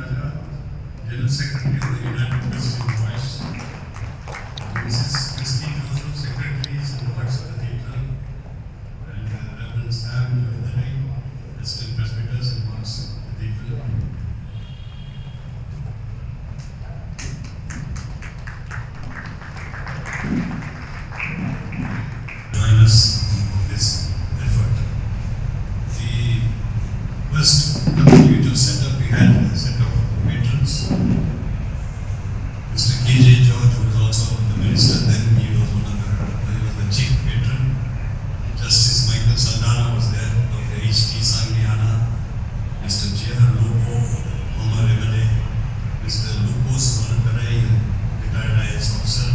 Raja, General Secretary of the United Christian Voice, Mrs. Christy Joseph, Secretaries and Wards of the Cathedral, and Reverend Sam Jodhari, Assistant Presbyters and Wards of the Cathedral. Join us in this effort. The first WTO setup, we had a set of patrons. Mr. K.J. George, who was also the minister then, he was the chief patron. Justice Michael Saldana was there, Dr. H.T. Sangliana, Mr. J.R. Lupo, former MLA, Mr. Lupos Manakarai, retired IAS officer,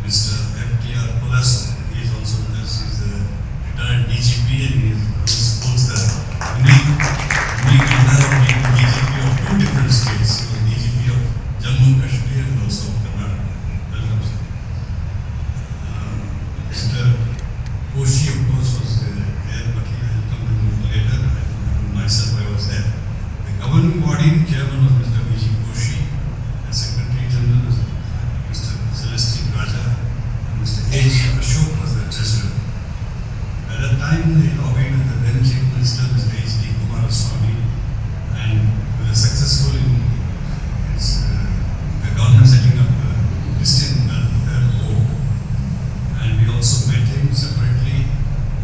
Mr. F.T.R. Polasso, he is also with us, he is the retired DGP and he holds the unique honor of being DGP of two different states, so DGP of Jammu and Kashmir and also Karnataka. Welcome, sir. Mr. Koshi, of course, was there, but he will come a little later. Myself, I was there. The governing body chairman was Mr. V.G. Koshi, and Secretary General was Mr. Celestine Raja, and Mr. H. Ashok was the treasurer. At that time, they lobbied with the then Chief Minister, Mr. H.D. Kumaraswamy, and we were successful in the government setting up a Christian welfare home. And we also met him separately,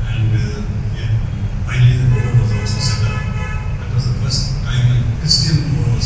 and finally the board was also set up. That was the first time a Christian board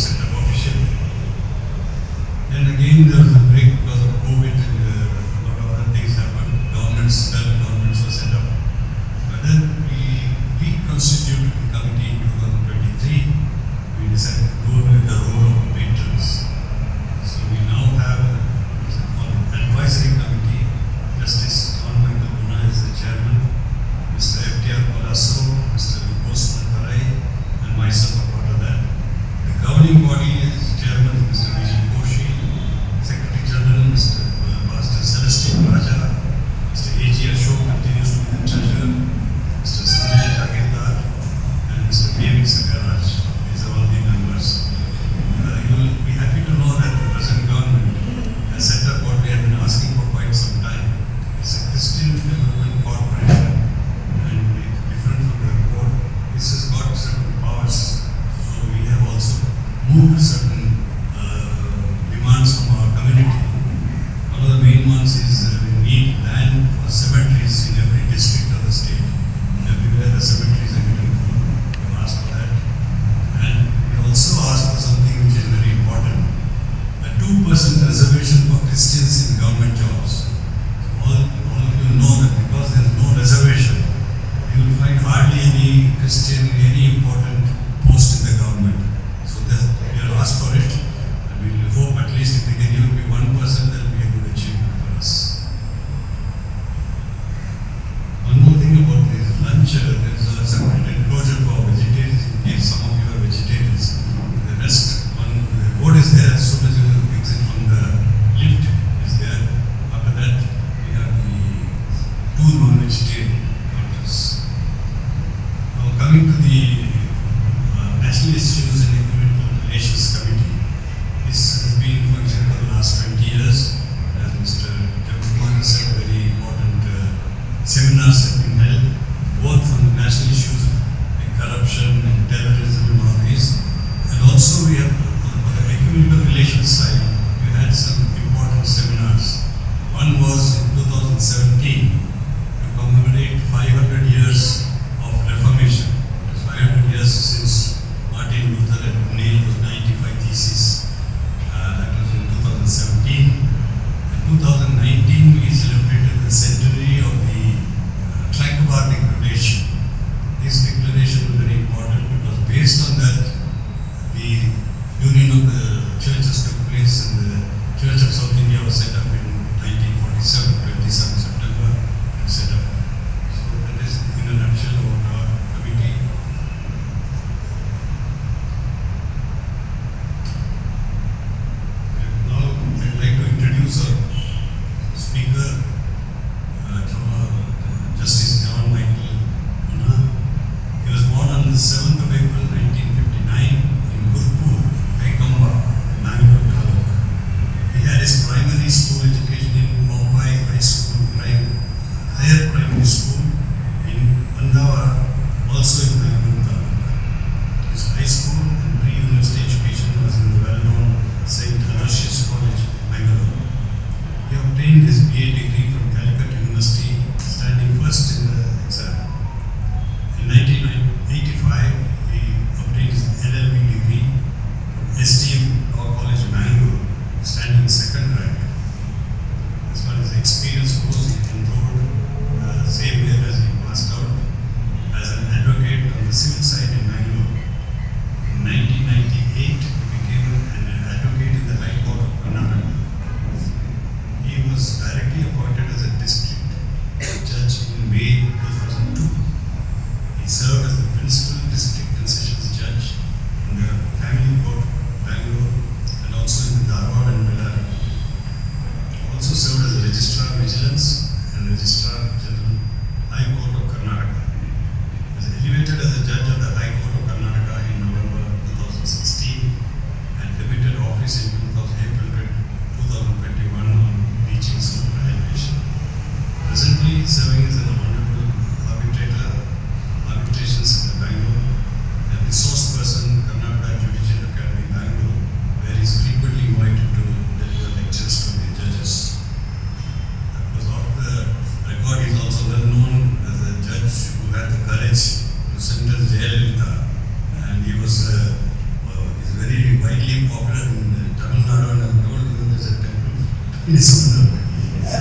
So it is there,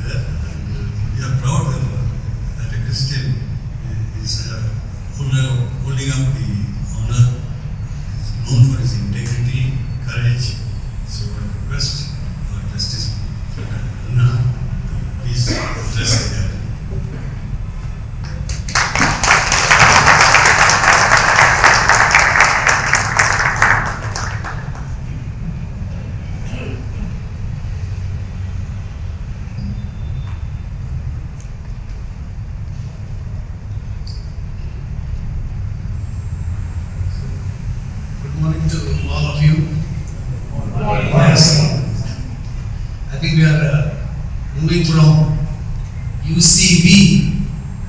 and we are proud that a Christian is holding up the honor, is known for his integrity, courage. So I request Justice Cunha to please address the gathering. Good morning to all of you. Yes, I think we are moving from UCB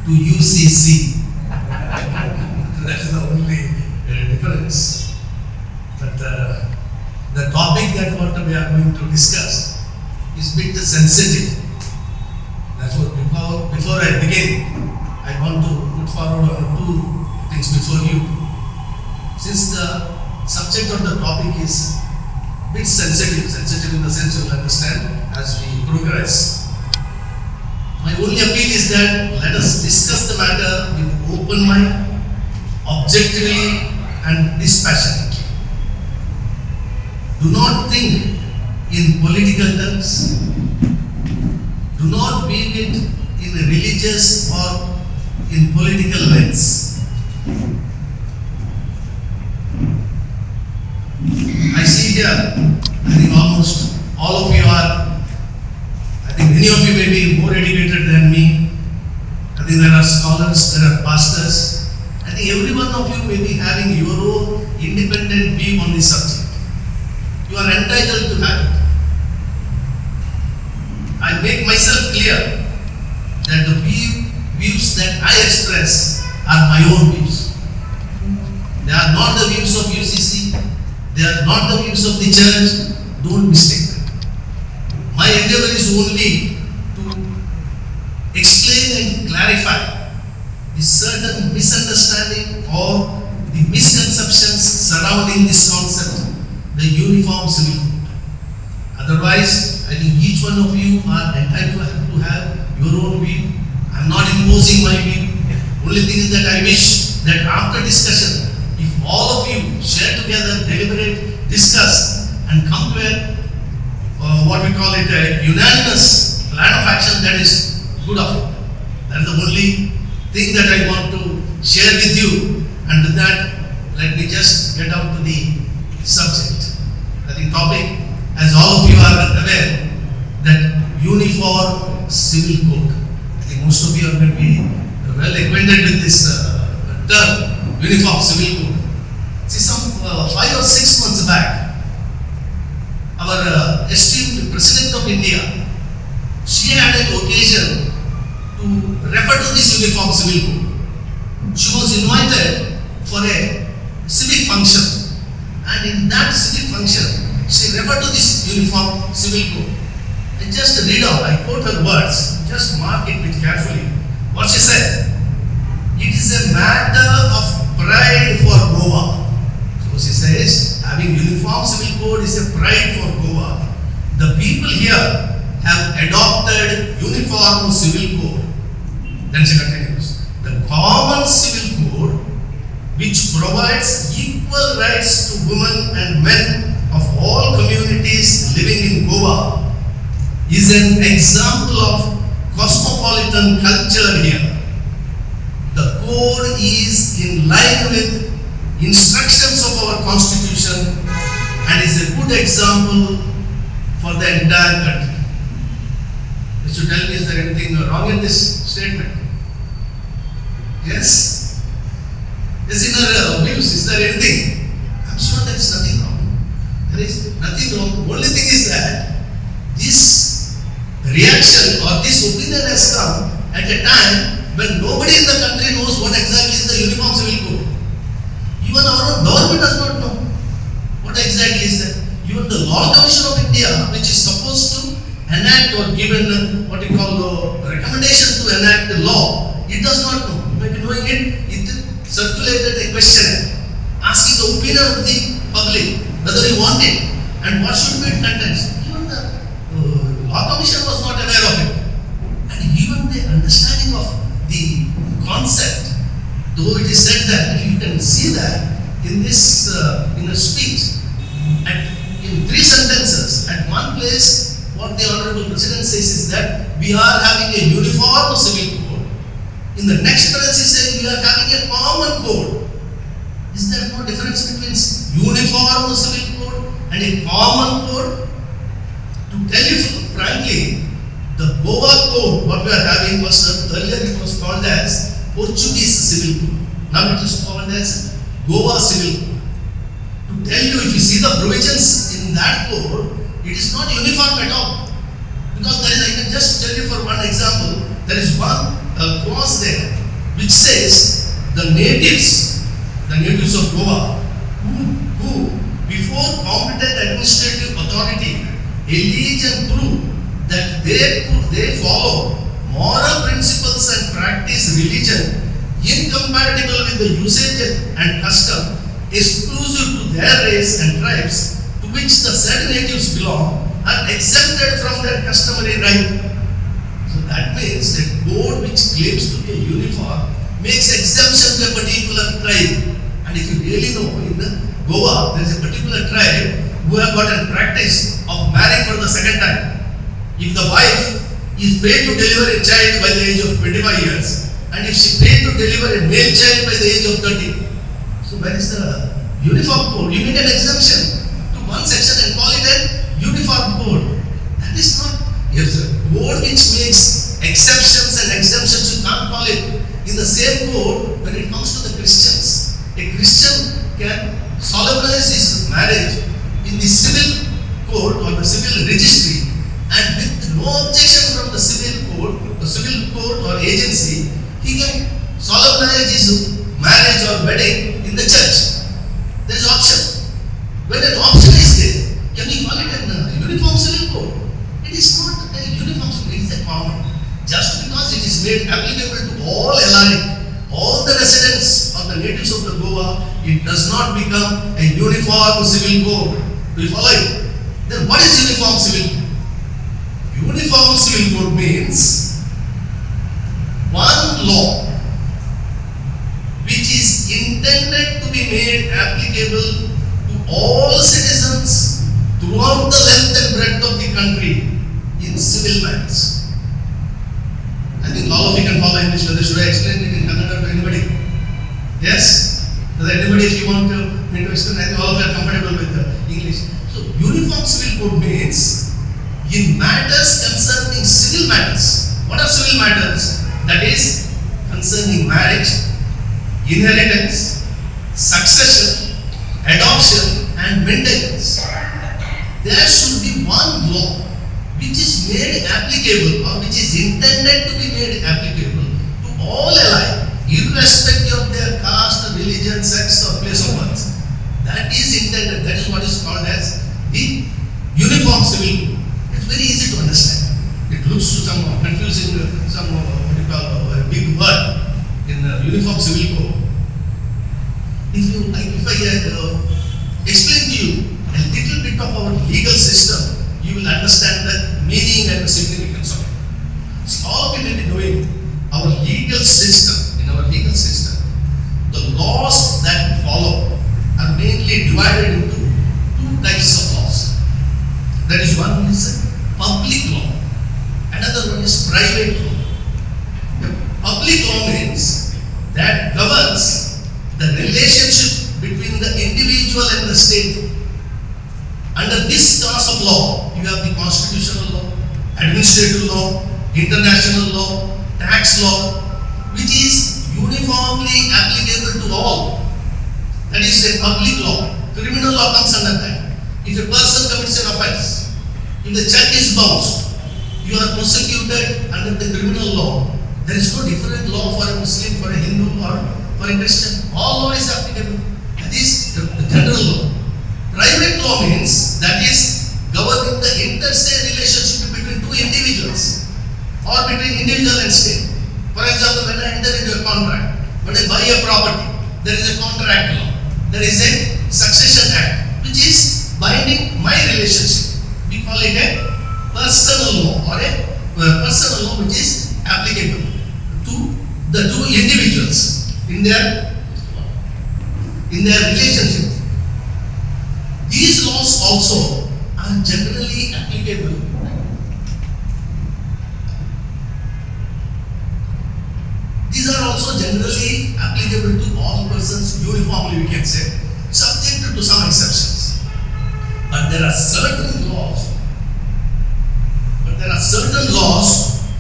to UCC. That is the only difference. But the topic that what we are going to discuss is a bit sensitive. Therefore, before I begin, I want to put forward two things before you. Since the subject of the topic is a bit sensitive in the sense you will understand as we progress. My only appeal is that let us discuss the matter with open mind, objectively and dispassionately. Do not think in political terms. Do not view it in a religious or in political lens. I see here, I think almost all of you are, I think many of you may be more educated than me. I think there are scholars, there are pastors. I think every one of you may be having your own independent view on this subject. You are entitled to have it. I make myself clear that the views that I express are my own views. They are not the views of UCC. They are not the views of the church. Don't mistake them. My endeavor is only to explain and clarify the certain misunderstanding or the misconceptions surrounding this concept, the uniform civil code. Otherwise, I think each one of you are entitled to have your own view. I am not imposing my view. Only thing is that I wish that after discussion, if all of you share together, deliberate, discuss, and come to what we call it a unanimous plan of action, that is good of it. That is the only thing that I want to share with you. And with that, let me just get out to the subject. I think topic, as all of you are aware, that uniform civil code. I think most of you are going to be well acquainted with this term, uniform civil code. See, some 5 or 6 months back, our esteemed President of India, she had an occasion to refer to this uniform civil code. She was invited for a civic function, and in that civic function, she referred to this uniform civil code. I just read out, I quote her words, just mark it with carefully. What she said: "It is a matter of pride for Goa." So she says, having uniform civil code is a pride for Goa. The people here have adopted uniform civil code. Then she continues, the common civil code, which provides equal rights to women and men of all communities living in Goa, is an example of cosmopolitan culture here. The code is in line with instructions of our constitution and is a good example for the entire country. You should tell me, is there anything wrong in this statement? Yes? Yes, in our views, is there anything? I'm sure there is nothing wrong. There is nothing wrong. Only thing is that this reaction or this opinion has come at a time when nobody in the country knows what exactly is the uniform civil code. Even our own government does not know what exactly is that. Even the Law Commission of India, which is supposed to enact or given what you call the recommendation to enact the law, it does not know. You may be knowing it, it circulated a questionnaire asking the opinion of the public whether you want it and what should be its contents. Even Law Commission was not aware of it. And even the understanding of the concept, though it is said that, if you can see that in this in a speech, in 3 sentences, at one place, what the Honorable President says is that we are having a uniform civil code. In the next sentence, he says we are having a common code. Is there no difference between uniform civil code and a common code? To tell you frankly, the Goa code, what we are having was earlier it was called as Portuguese civil code. Now it is called as Goa civil code. To tell you, if you see the provisions in that code, it is not uniform at all. Because there is, I can just tell you for one example, there is one clause there which says the natives of Goa who before competent administrative authority allege and prove that they follow moral principles and practice religion incompatible with the usage and custom exclusive to their race and tribes to which the said natives belong are exempted from their customary right. So that means that code which claims to be a uniform makes exemption to a particular tribe. And if you really know, in Goa there is a particular tribe who have got a practice of marrying for the second time. If the wife is paid to deliver a child by the age of 25 years, and if she paid to deliver a male child by the age of 30, so where is the uniform code? You make an exemption to one section and call it a uniform code. That is not a code which makes exceptions and exemptions. You can't call it in the same code when it comes to the Christians. A Christian can solemnize his marriage in the civil code or the civil registry, and with no objection from the civil code or agency, he can solemnize his marriage or wedding in the church. There is option. When an option is there, can we call it a uniform civil code? It is not a uniform civil, it is a common. Just because it is made applicable to all alike, all the residents or the natives of the Goa, it does not become a uniform civil code. Do you follow it? Then what is uniform civil code? Uniform civil code means one law which is intended to be made applicable to all citizens throughout the length and breadth of the country in civil matters. I think all of you can follow English, whether should I explain it in Kannada to anybody? Yes? Does anybody, if you want me to explain, I think all of you are comfortable with English. So, uniform civil code means in matters concerning civil matters. What are civil matters? That is concerning marriage, inheritance, succession, adoption and maintenance. There should be one law which is made applicable or which is intended to be made applicable to all alike, irrespective of their caste, religion, sex or place of birth. That is intended, that is what is called as the uniform civil code. It's very easy to understand. It looks somehow confusing, what you call a big word in uniform civil code. If I explain to you a little bit of our legal system, you will understand the meaning and the significance of it. So all of you may be knowing our legal system. In our legal system, the laws that we follow are mainly divided into 2 types of laws. That is, one is public law, another one is private law. The public law means that governs the relationship between the individual and the state. Under this class of law, you have the constitutional law, administrative law, international law, tax law, which is uniformly applicable to all. That is a public law. Criminal law comes under that. If a person commits an offense, if the check is bounced, you are prosecuted under the criminal law. There is no different law for a Muslim, for a Hindu or for a Christian. All law is applicable. That is the general law. Private law means that is governing the interstate relationship between 2 individuals or between individual and state. For example, when I enter into a contract, when I buy a property, there is a contract law. There is a succession act which is binding my relationship. We call it a personal law. in their relationship. These laws also are generally applicable. These are also generally applicable to all persons uniformly, we can say, subject to some exceptions. But there are certain laws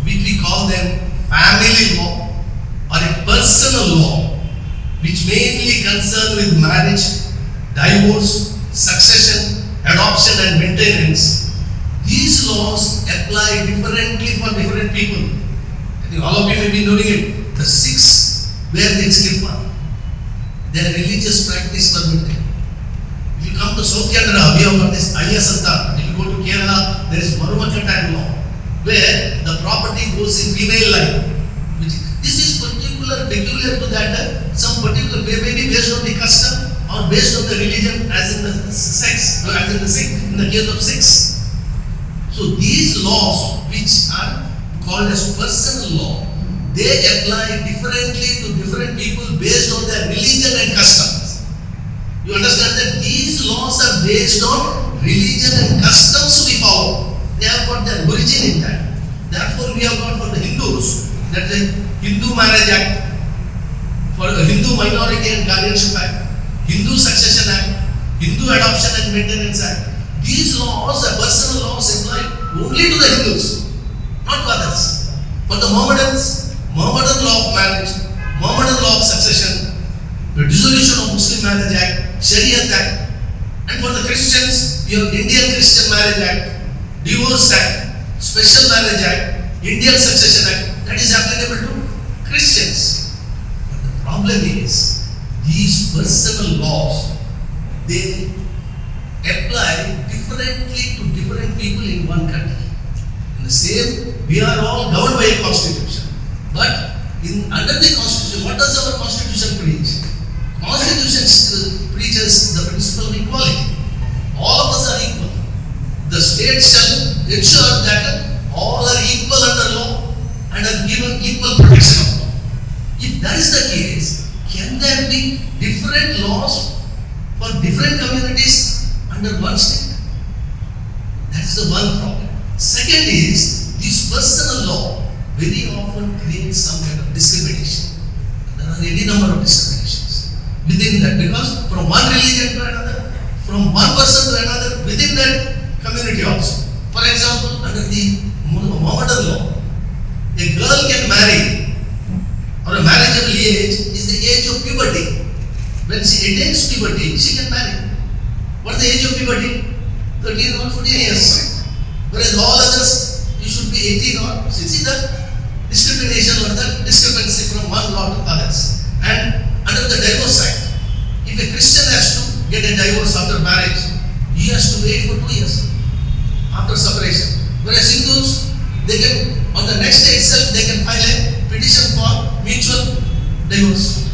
which we call them family law or a personal law, which mainly concern with marriage, divorce, succession, adoption and maintenance. These laws apply differently for different people. I think all of you may be knowing it. The Sikhs wear the skipper. Their religious practice permitted. If you come to South Canada, we have got this Ayya Santa. If you go to Kerala, there is Marumakatan law, where the property goes in female line. This is peculiar to that, some particular, maybe based on the custom or based on the religion, as in the sex, as in the Sikh, in the case of Sikhs. So these laws, which are called as personal law, they apply differently to different people based on their religion and customs. You understand that these laws are based on religion and customs we follow. They have got their origin in that. Therefore, we have got for the Hindus that the Hindu Marriage Act, for the Hindu Minority and Guardianship Act, Hindu Succession Act, Hindu Adoption and Maintenance Act. These laws, the personal laws, apply only to the Hindus, not to others. For the Mohammedans, Mohammedan law of marriage, Mohammedan law of succession, the dissolution of Muslim Marriage Act, Sharia Act, and for the Christians, we have Indian Christian Marriage Act, Divorce Act, Special Marriage Act, Indian Succession Act, that is applicable to Christians. But the problem is, these personal laws, they apply differently to different people in one country. In the same, we are all governed by a constitution. But under the constitution, what does our constitution preach? Constitution preaches the principle of equality. All of us are equal. The state shall ensure that all are equal under law and are given equal protection of law. If that is the case, can there be different laws for different communities under one state? That is the one problem. Second is, this personal law very often creates some kind of discrimination. There are any number of discriminations within that, because from one religion to another, from one person to another, within that community also. For example, under the Mohammedan law, a girl can marry, or a marriageable age is the age of puberty. When she attains puberty, she can marry. What is the age of puberty? 13 or 14 years. Whereas all others, you should be 18 or, see the discrimination or the discrepancy from one law to others. And under the Divorce Act, if a Christian has to get a divorce after marriage, he has to wait for 2 years after separation. Whereas Hindus, they can, on the next day itself, they can file a petition for mutual divorce.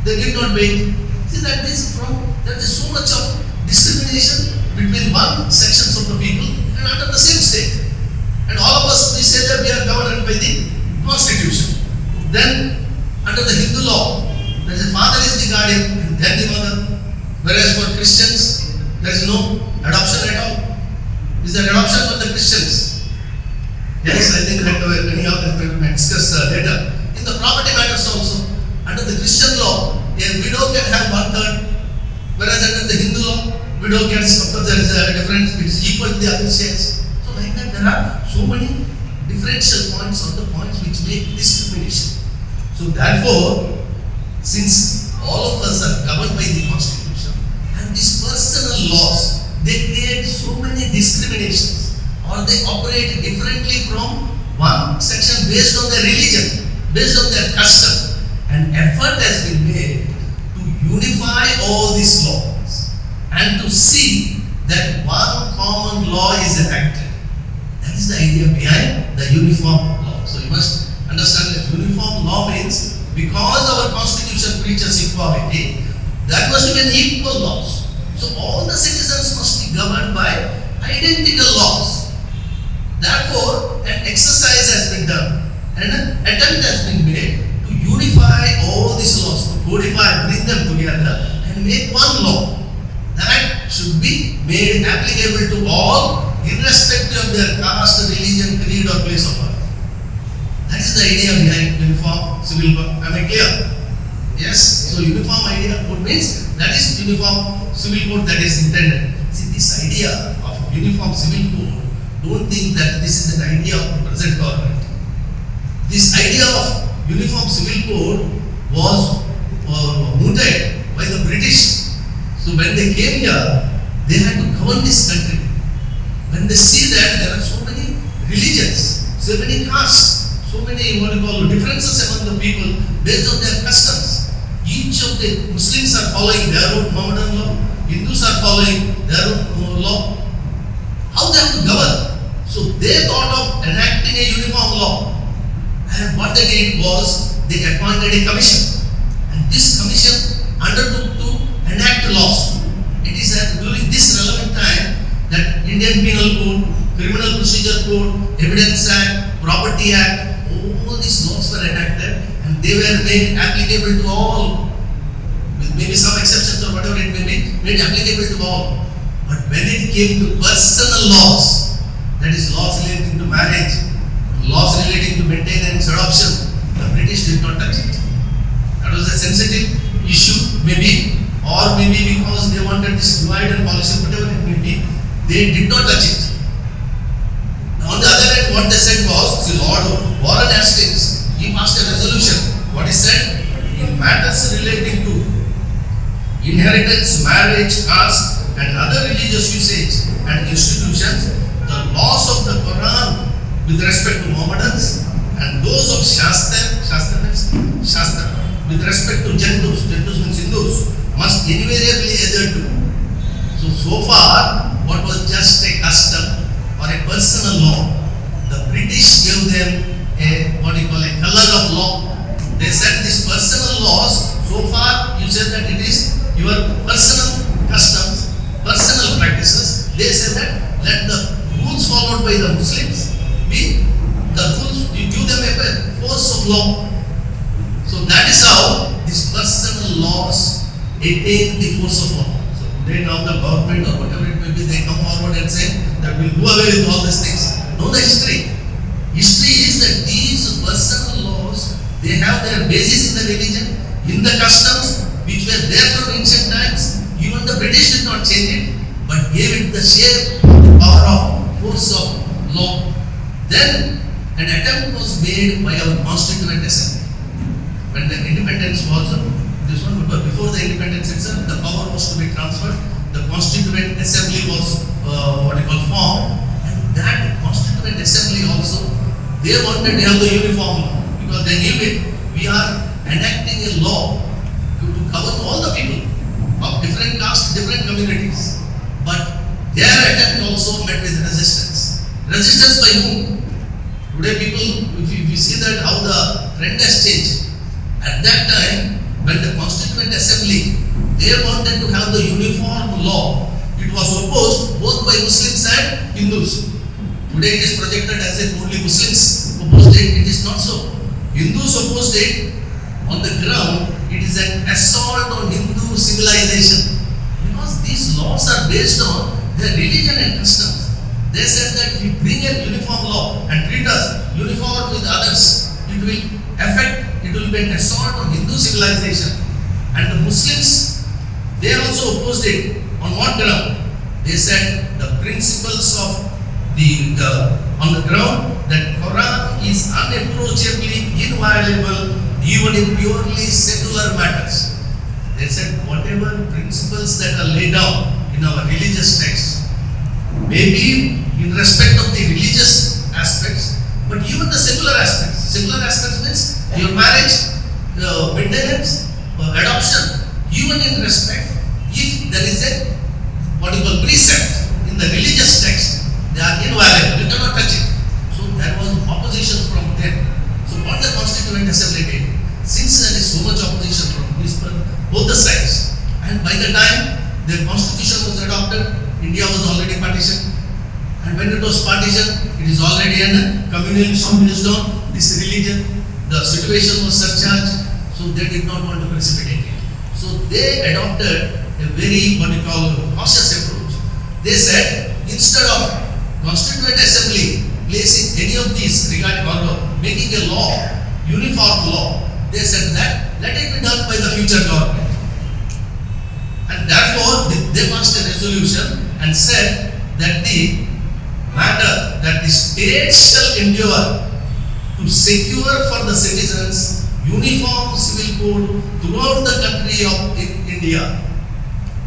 They did not wait. See that there is so much of discrimination between one sections of the people and under the same state. And all of us, we say that we are governed by the constitution. Then, under the Hindu law, there is a father is the guardian and then the mother. Whereas for Christians, there is no adoption at all. Is there adoption for the Christians? Yes, I think that anyhow that we will discuss later. In the property matters also, under the Christian law, a widow can have 1/3, whereas under the Hindu law, widow gets, of course there is a difference, it is equal to the other shares. So like that there are so many differential points or the points which make discrimination. So therefore, since all of us are governed by the constitution and these personal laws, they create so many discriminations or they operate differently from one section based on their religion, based on their custom. An effort has been made to unify all these laws and to see that one common law is enacted. That is the idea behind the uniform law. So you must understand that uniform law means because our constitution preaches equality, that must be an equal laws. So all the citizens must be governed by identical laws. Therefore, an exercise has been done and an attempt has been made to unify all these laws, to should be made applicable to all, irrespective of their caste, religion, creed or place of birth. That is the idea behind uniform civil code. Am I clear? Yes. So uniform idea code means that is uniform civil code that is intended. See, this idea of uniform civil code, don't think that this is an idea of the present government. This idea of uniform civil code was mooted by the British. So when they came here, they had to govern this country. When they see that there are so many religions, so many castes, so many differences among the people based on their customs. Each of the Muslims are following their own Mohammedan law, Hindus are following their own law. How they have to govern? So they thought of enacting a uniform law. And what they did was they appointed a commission. And this commission undertook to enact laws. It is during this relevant time that Indian Penal Code, Criminal Procedure Code, Evidence Act, Property Act, all these laws were enacted and they were made applicable to all, with maybe some exceptions or whatever it may be, made applicable to all. But when it came to personal laws, that is laws relating to marriage, laws relating to maintenance, adoption, the British did not touch it. That was a sensitive issue, maybe, or maybe because they wanted this divide and policy, whatever it may be, they did not touch it. On the other hand, what they said was, see, Lord Warren Hastings, he passed a resolution. What he said? In matters relating to inheritance, marriage, caste, and other religious usage and institutions, the laws of the Quran with respect to Mohammedans and those of Shastra with respect to Jindus means Hindus, must invariably adhere to. So far, what was just a custom or a personal law, the British gave them a color of law. They said these personal laws, so far you said that it is your personal customs, personal practices. They said that let the rules followed by the Muslims be the rules, you give them a force of law. So that is how these personal laws attain the force of law. So today now the government or whatever it may be, they come forward and say that we'll do away with all these things. Know the history. History is that these personal laws, they have their basis in the religion, in the customs, which were there from ancient times. Even the British did not change it, but gave it the shape, the power of force of law. Then an attempt was made by our Constituent Assembly. When the independence was, this one, before the independence itself, the power was to be transferred. The Constituent Assembly was formed, and that Constituent Assembly also, they wanted to have the uniform law because they knew it. We are enacting a law to cover all the people of different castes, different communities. But their attempt also met with resistance. Resistance by whom? Today people, if we see that how the trend has changed. At that time, when the Constituent Assembly, they wanted to have the uniform law, it was opposed both by Muslims and Hindus. Today it is projected as if only Muslims opposed it. It is not so. Hindus opposed it on the ground. It is an assault on Hindu civilization. Because these laws are based on their religion and customs. They said that if we bring a uniform law and treat us uniform with others, it will be an assault on Hindu civilization. And the Muslims, they also opposed it. On what ground? They said the principles of on the ground that Quran is unapproachably inviolable even in purely secular matters. They said whatever principles that are laid down in our religious texts, maybe in respect of the religious aspects, but even the secular aspects. Secular aspects means your marriage, maintenance, adoption, even in respect, if there is a precept in the religious text, they are inviolable. You cannot touch it. So there was opposition from them. So what the Constituent Assembly did, since there is so much opposition from both the sides, and by the time the constitution was adopted, India was already partitioned. And when it was partitioned, it is already under communalism based on this religion. The situation was surcharged, so they did not want to precipitate it. So they adopted a very cautious approach. They said instead of Constituent Assembly placing any of these regarding or making a law, uniform law, they said that let it be done by the future government. And therefore they passed a resolution and said that the matter that the state shall endeavor to secure for the citizens uniform civil code throughout the country of India.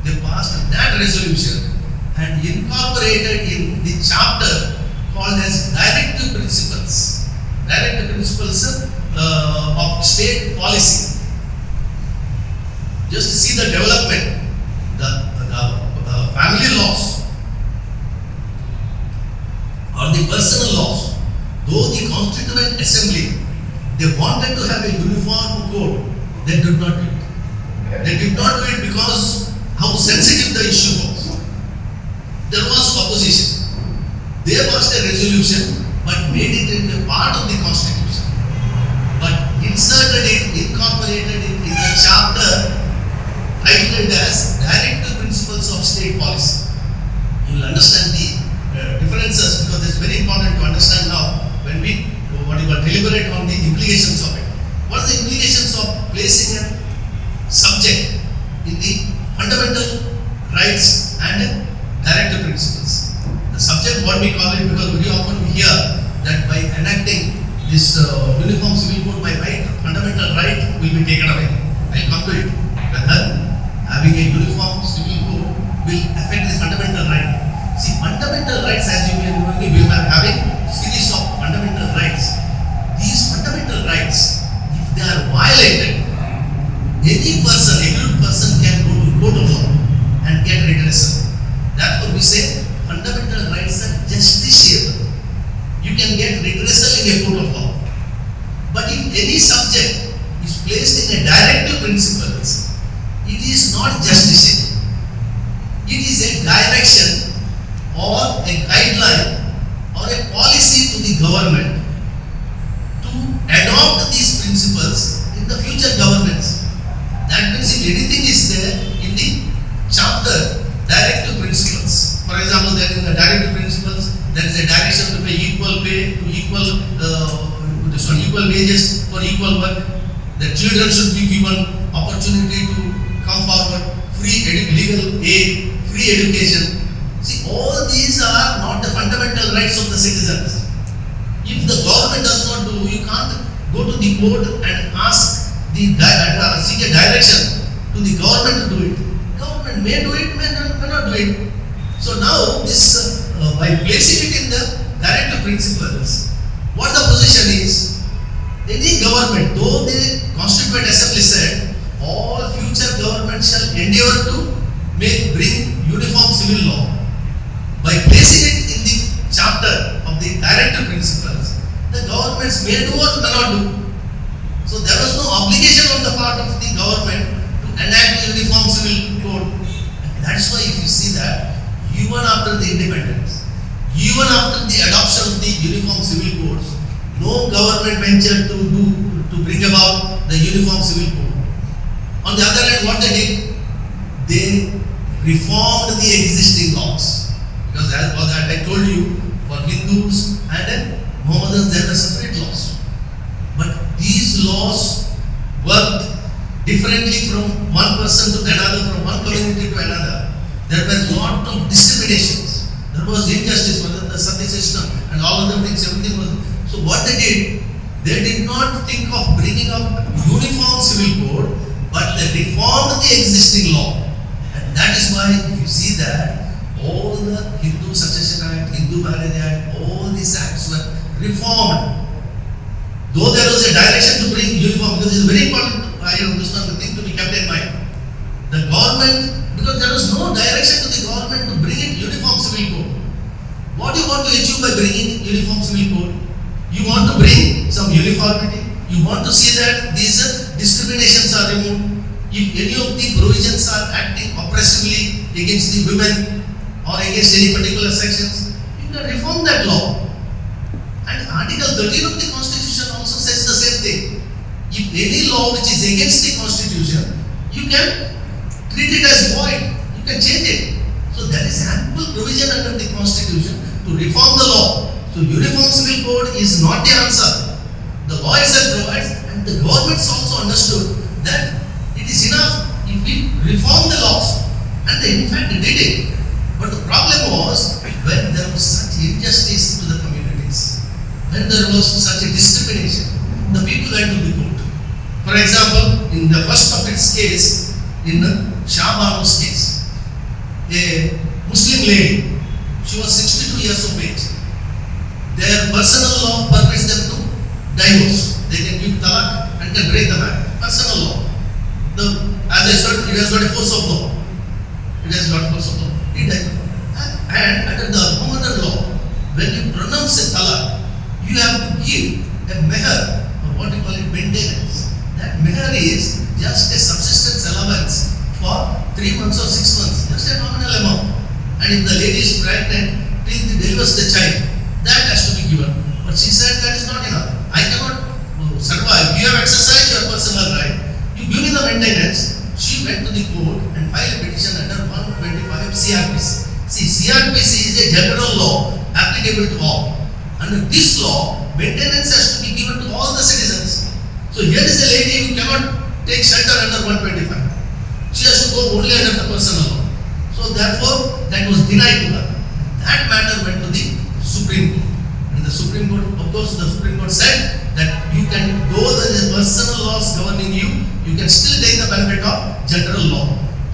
They passed that resolution and incorporated in the chapter called as Directive Principles. Directive Principles of State Policy. Just see the development, the family laws or the personal laws. Though the Constituent Assembly, they wanted to have a uniform code, they did not do it. They did not do it because how sensitive the issue was. There was opposition. They passed a resolution but made it into a part of the Constitution. But inserted it, incorporated it in the chapter titled as Directive Principles of State Policy. You will understand the differences because it's very important to understand now when we deliberate on the implications of it. What are the implications of placing a subject in the fundamental rights and directive principles? The subject, what we call it, because very often we hear that by enacting this uniform civil code, my right, fundamental right will be taken away. I'll come to it. Whether having a uniform civil code will affect the fundamental right. See, fundamental rights, as you may remember, we were having series of fundamental rights. These fundamental rights, if they are violated, any person, every person can go to court of law and get redressal. Therefore, we say fundamental rights are justiciable. You can get redressal in a court of law. But if any subject is placed in a directive principles, it is not justiciable. It is a direction or a guideline or a policy to the government to adopt these principles in the future governments. That means if anything is there in the chapter directive principles, for example, there in the directive principles there is a direction to pay equal pay to equal equal wages for equal work. The children should be given opportunity to come forward, free legal aid, free education. See, all these are not the fundamental rights of the citizens. If the government does not do, you can't go to the court and ask seek a direction to the government to do it. Government may do it, may not do it. So now this by placing it in the directive principles, what the position is, any government, though the Constituent Assembly said all future governments shall endeavor to bring uniform civil law. By placing it in the chapter of the directive principles, the governments may do or may not do. So there was no obligation on the part of the government to enact the uniform civil code. And that's why if you see that, even after the independence, even after the adoption of the uniform civil codes, no government ventured to bring about the uniform civil code. On the other hand, what they did, they reformed the existing laws. Because as I told you, for Hindus and Mohammedans there were separate laws. But these laws worked differently from one person to another, from one community to another. There were a lot of discriminations. There was injustice, whether the sati system and all other things, everything was. So what they did not think of bringing out uniform civil code, but they reformed the existing law. And that is why if you see that all the Hindu Succession Act, Hindu Marriage Act, all these acts were reformed. Though there was a direction to bring uniform, because it is very important, I understand the thing to be kept in mind. The government, because there was no direction to the government to bring in uniform civil code. What do you want to achieve by bringing uniform civil code? You want to bring some uniformity. You want to see that these discriminations are removed. If any of the provisions are acting oppressively against the women or against any particular sections, you can reform that law. And Article 13 of the Constitution also says the same thing. If any law which is against the Constitution, you can treat it as void. You can change it. So there is ample provision to reform the law. So Uniform Civil Code is not the answer. The law itself provides, and the governments also understood that it is enough if we reform the laws. And they in fact did it. But the problem was when there was such injustice to the communities, when there was such a discrimination, the people went to the court. For example, in the first of its case, in Shah Banu's case, a Muslim lady, she was 62 years of age. Their personal law permits them to divorce. They can give talaq and can break the marriage. Personal law. As I said, it has got a force of law. It has got force of law. And under the Muhammadan law, when you pronounce a talaq, you have to give a meher, or what you call it, maintenance. That meher is just a subsistence allowance for 3 months or 6 months, just a nominal amount. And if the lady is pregnant, till she delivers the child, that has to be given. But she said that is not enough. I cannot survive. You have exercised your personal right. You give me the maintenance. She went to the court and filed a petition under 125 CRPC. See, CRPC is a general law applicable to all. Under this law, maintenance has to be given to all the citizens. So here is a lady who cannot take shelter under 125. She has to go only under the personal law. So therefore, that was denied to her. That matter went to the Supreme Court. And the Supreme Court, of course, the Supreme Court said that you can, though there is personal laws governing you, you can still take the benefit of general law.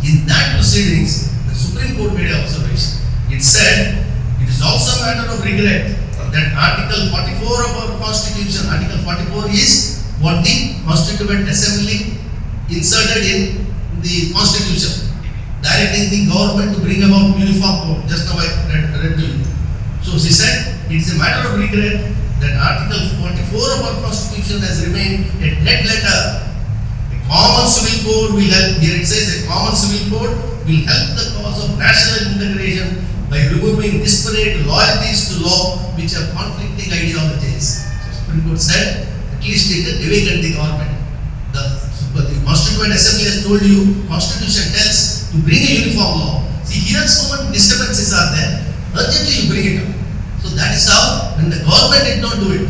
In that proceedings, the Supreme Court made an observation. It said, it is also a matter of regret that Article 44 of our Constitution, Article 44 is what the Constituent Assembly inserted in the Constitution, directing the government to bring about uniform code. Just now I read to you. So she said, it is a matter of regret that Article 44 of our Constitution has remained a dead letter. A common civil code will help, here it says, a common civil code will help the cause of national integration by removing disparate loyalties to law which have conflicting ideologies. So Supreme Court said, at least it awakened the government. The Constituent Assembly has told you, Constitution tells to bring a uniform law. See, here so many disturbances are there. Urgently you bring it up. So that is how, when the government did not do it,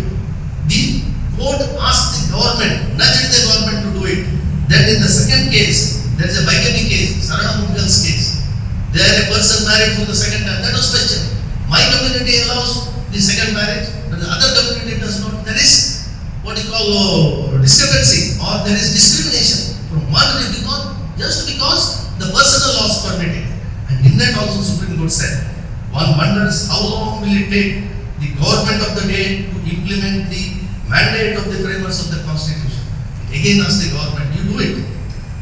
the court asked the government, nudged the government to do it. Then in the second case, there is a bigamy case, Sarana Mudgal's case. There a person married for the second time. That was questioned. My community allows the second marriage, but the other community does not. There is what you call discrepancy, or there is discrimination from one religion just because the personal laws permit it. And in that also Supreme Court said, one wonders how long will it take the government of the day to implement the mandate of the framers of the Constitution. It again asks the government, you do it.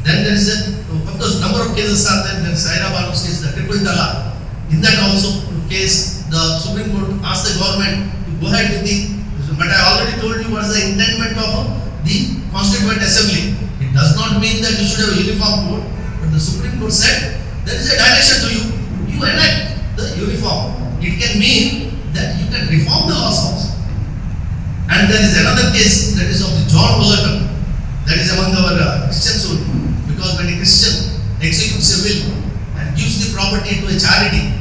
Then there is of course, number of cases are there. There is Saira Banu's case, the triple talaq. In that also case, the Supreme Court asked the government to go ahead with the. But I already told you what is the intent of the Constituent Assembly. It does not mean that you should have a uniform code, but the Supreme Court said there is a direction to you. You enact the uniform. It can mean that you can reform the laws also. And there is another case that is of the John Bulletin, that is among our Christians only. Because when a Christian executes a will and gives the property to a charity,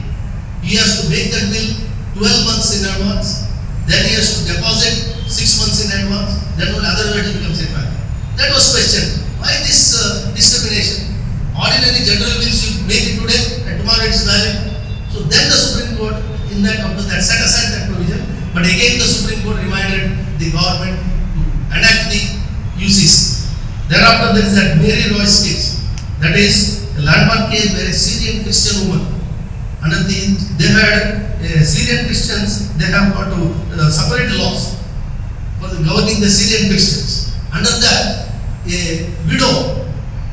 he has to make that will 12 months in advance. Then he has to deposit 6 months in advance. Then only otherwise it becomes a matter. That was questioned. Why this discrimination? Ordinary general wills you make it today and tomorrow it is valid. So then the Supreme Court in that after that set aside that provision. But again the Supreme Court reminded the government to enact the UCC. Thereafter there is that Mary Roy's case. That is a landmark case where a Syrian Christian woman, under they had Syrian Christians, they have got to separate laws for governing the Syrian Christians. Under that, a widow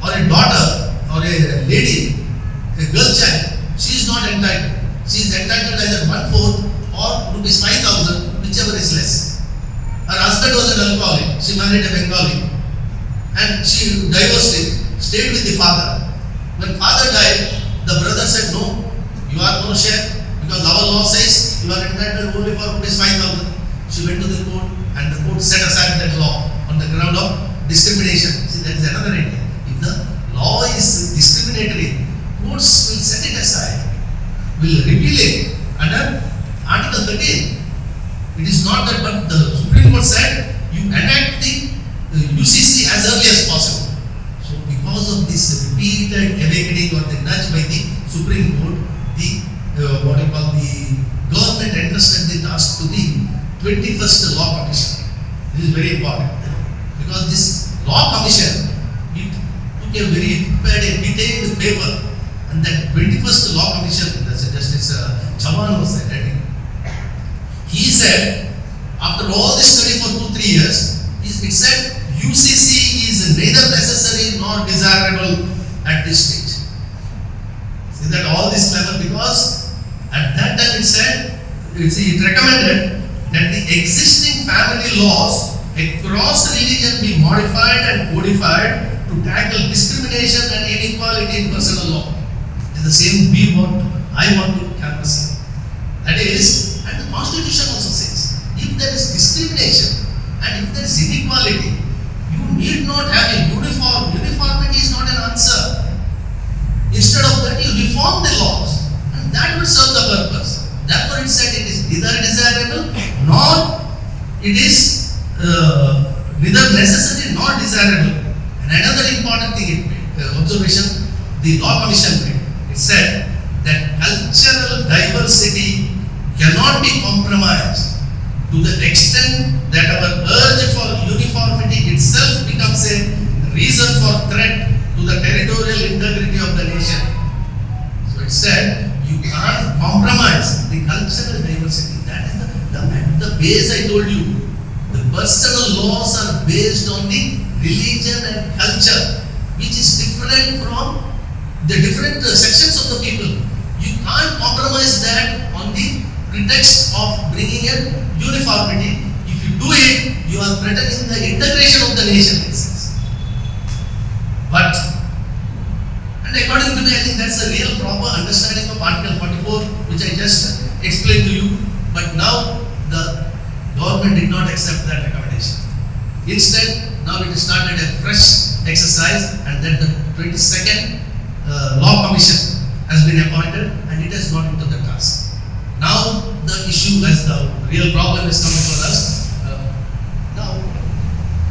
or a daughter or a lady, a girl child, she is not entitled. She is entitled either 1/4 or rupees 5,000, whichever is less. Her husband was an alcoholic. She married a Bengali, and she divorced him, stayed with the father. When father died, the brother said, "No, you are no share, because our law says you are entitled only for rupees 5,000. She went to the court, and the court set aside that law on the ground of discrimination. See, that is another idea. If the law is discriminatory, courts will set it aside, will repeal it under Article 2013. It is not that, but the Supreme Court said you enact the UCC as early as possible. So because of this repeated awakening or the nudge by the Supreme Court, the government entrusted the task to the 21st Law Commission. This is very important because this Law Commission, it took a detailed paper, and that 21st Law Commission, Justice Chavan was heading. He said, after all this study for 2-3 years, it said UCC is neither necessary nor desirable at this stage. See that all this clever, because at that time it said, it recommended that the existing family laws across religion be modified and codified to tackle discrimination and inequality in personal law. It is the same I want to canvass. That is, and the Constitution also says, if there is discrimination and if there is inequality, you need not have a uniform. Uniformity is not an answer. Instead of that, you reform the laws, and that will serve the purpose. Therefore, it said it is neither desirable nor it is neither necessary nor desirable. And another important thing, observation, the Law Commission made. It said that cultural diversity cannot be compromised to the extent that our urge for uniformity itself becomes a reason for threat to the territorial integrity of the nation. So it said you can't compromise the cultural diversity. That is the base I told you. The personal laws are based on the religion and culture, which is different from the different sections of the people. You can't compromise that on the pretext of bringing in uniformity. If you do it, you are threatening the integration of the nation. But, and according to me, I think that's a real proper understanding of Article 44, which I just explained to you. But now the government did not accept that recommendation. Instead, now it started a fresh exercise, and then the 22nd Law Commission has been appointed, and it has gone into the task. Now the issue, as the real problem is coming for us, now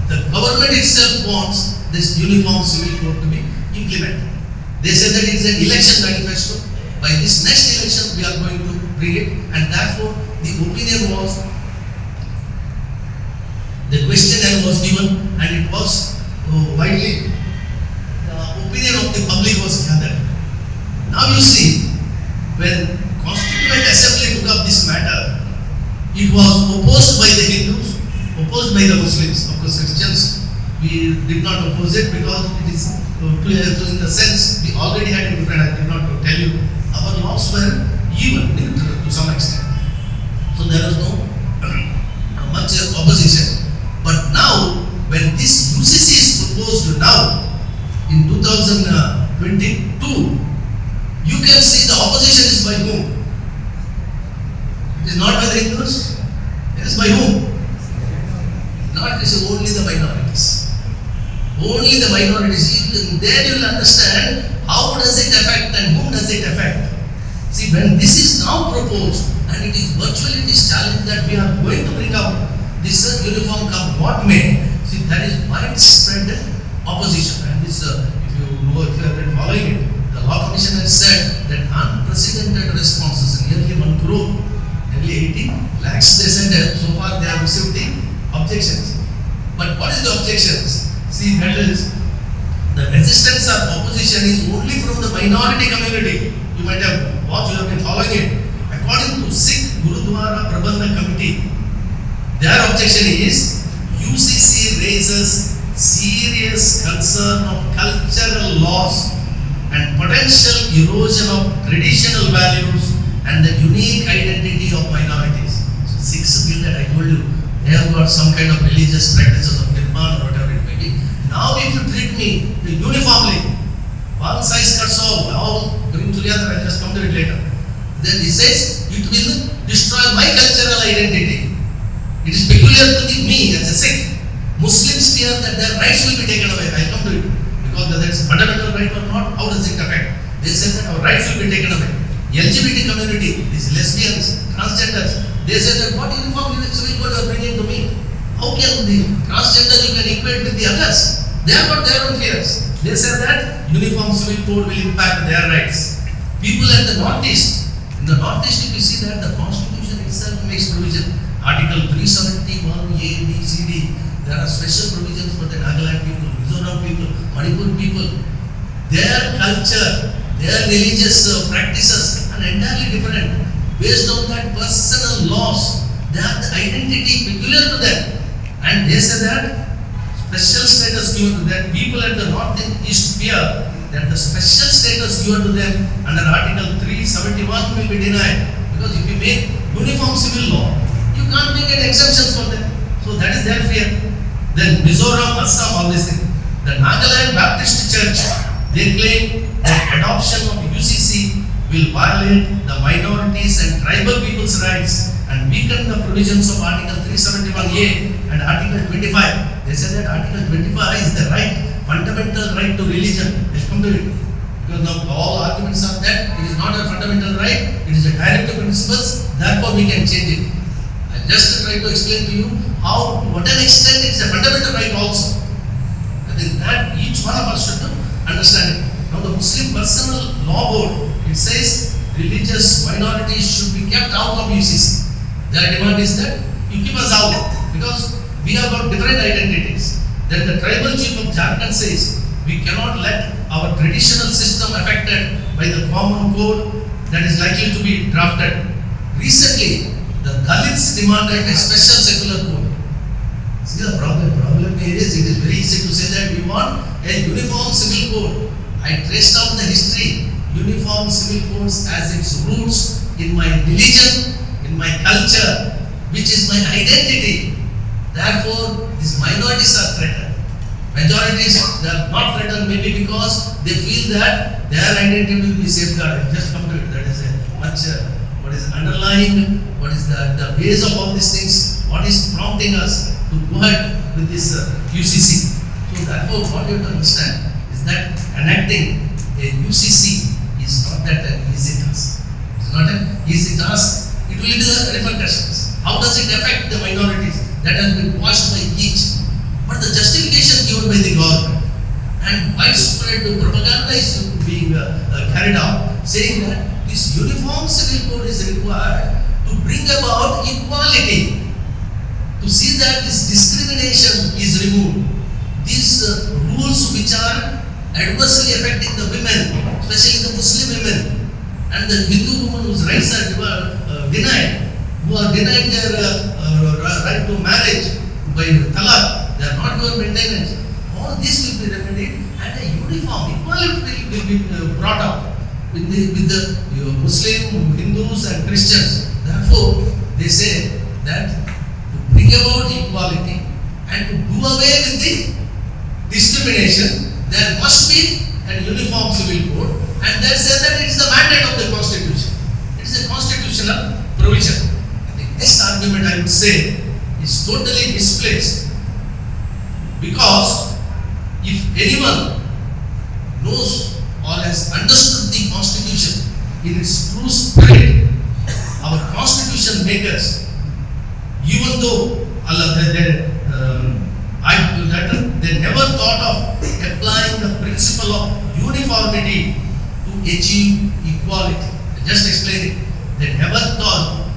the government itself wants this uniform civil code to be implemented. They said that it is an election manifesto. By this next election, we are going to bring it, and therefore the opinion was, the questionnaire was given, and it was widely, the opinion of the public was gathered. Now you see, when Constituent Assembly took up this matter, it was opposed by the Hindus, opposed by the Muslims. Of course, Christians, we did not oppose it because it is, in the sense, we already had a different, I did not tell you, our laws were even, neutral to some extent. So there was no much opposition. But now, when this UCC is proposed now, in 2022, you can see the opposition is by whom? It is not by the Hindus, it is by whom? Not, it is only the minorities. Only the minorities. There you will understand how does it affect and whom does it affect. See, when this is now proposed, and it is virtually this challenge that we are going to bring out, this uniform come what may, see, there is widespread opposition. And this, if you have been following it, the Law Commission has said that unprecedented responses, nearly 1 crore, nearly 80 lakhs, they said that so far they have received the objections. But what is the objections? See, that is, the resistance or opposition is only from the minority community. You might have watched, you have been following it. According to Sikh Gurudwara Prabandhak Committee, their objection is UCC raises serious concern of cultural loss and potential erosion of traditional values and the unique identity of minorities. So Sikhs feel that I told you, they have got some kind of religious practices of Nirman or whatever it may be. Now if you treat me uniformly, one size cuts all bring together, I'll just come to it later. Then he says, it will destroy my cultural identity. It is peculiar to me as a Sikh. Muslims fear that their rights will be taken away. I'll come to it. Because whether it's a fundamental right or not, how does it affect? They say that our rights will be taken away. LGBT community, these lesbians, transgenders, they say that what uniform civil code you are bringing to me? How can the transgender you can equate with the others? They have got their own fears. They say that uniform civil code will impact their rights. People at the northeast, in the northeast, if you see that the constitution itself makes provision. Article 371 A, B, C, D. There are special provisions for the Nagaland people, Mizoram people, Manipur people. Their culture, their religious practices are entirely different. Based on that personal laws, they have the identity peculiar to them. And they say that special status given to them. People at the north and east fear that the special status given to them under Article 371 will be denied. Because if you make uniform civil law, you can't make any exemptions for them. So that is their fear. Then Mizoram, Assam, all these things. The Nagaland Baptist Church, they claim that adoption of UCC will violate the minorities and tribal people's rights and weaken the provisions of Article 371A and Article 25. They say that Article 25 is the right, fundamental right to religion. Let's come to it. Because now all arguments are that it is not a fundamental right, it is a directive principles, therefore we can change it. I just try to explain to you how, to what an extent it is a fundamental right also. I think that each one of us should understand it. Now the Muslim Personal Law Board, it says religious minorities should be kept out of UCC. Their demand is that you keep us out because we have got different identities. Then the tribal chief of Jharkhand says we cannot let our traditional system affected by the common code that is likely to be drafted. Recently, the Dalits demanded a special secular code. See the problem is it is very easy to say that we want a uniform civil code. I traced out the history. Uniform civil codes as its roots in my religion, in my culture, which is my identity. Therefore, these minorities are threatened. Majorities, they are not threatened maybe because they feel that their identity will be safeguarded. Just come to it. That is a much what is underlying, what is the base of all these things, what is prompting us to go ahead with this UCC. So therefore, what you have to understand is that enacting a UCC is not that an easy task. It's not an easy task. It will be the repercussions. How does it affect the minorities? That has been watched by each. But the justification given by the government and widespread propaganda is being carried out, saying that this uniform civil code is required to bring about equality, to see that this discrimination is removed. These rules which are adversely affecting the women, especially the Muslim women and the Hindu women whose rights are denied, who are denied their right to marriage by talaq, they are not given maintenance. All this will be remedied and a uniform equality will be brought up with the Muslim, Hindus and Christians. Therefore, they say that to bring about equality and to do away with the discrimination, there must be a uniform civil code, and they say that it is the mandate of the constitution. It is a constitutional provision. I think this argument, I would say, is totally misplaced, because if anyone knows or has understood the constitution in its true spirit, our constitution makers, even though they never thought of applying the principle of uniformity to achieve equality. I just explained it. They never thought,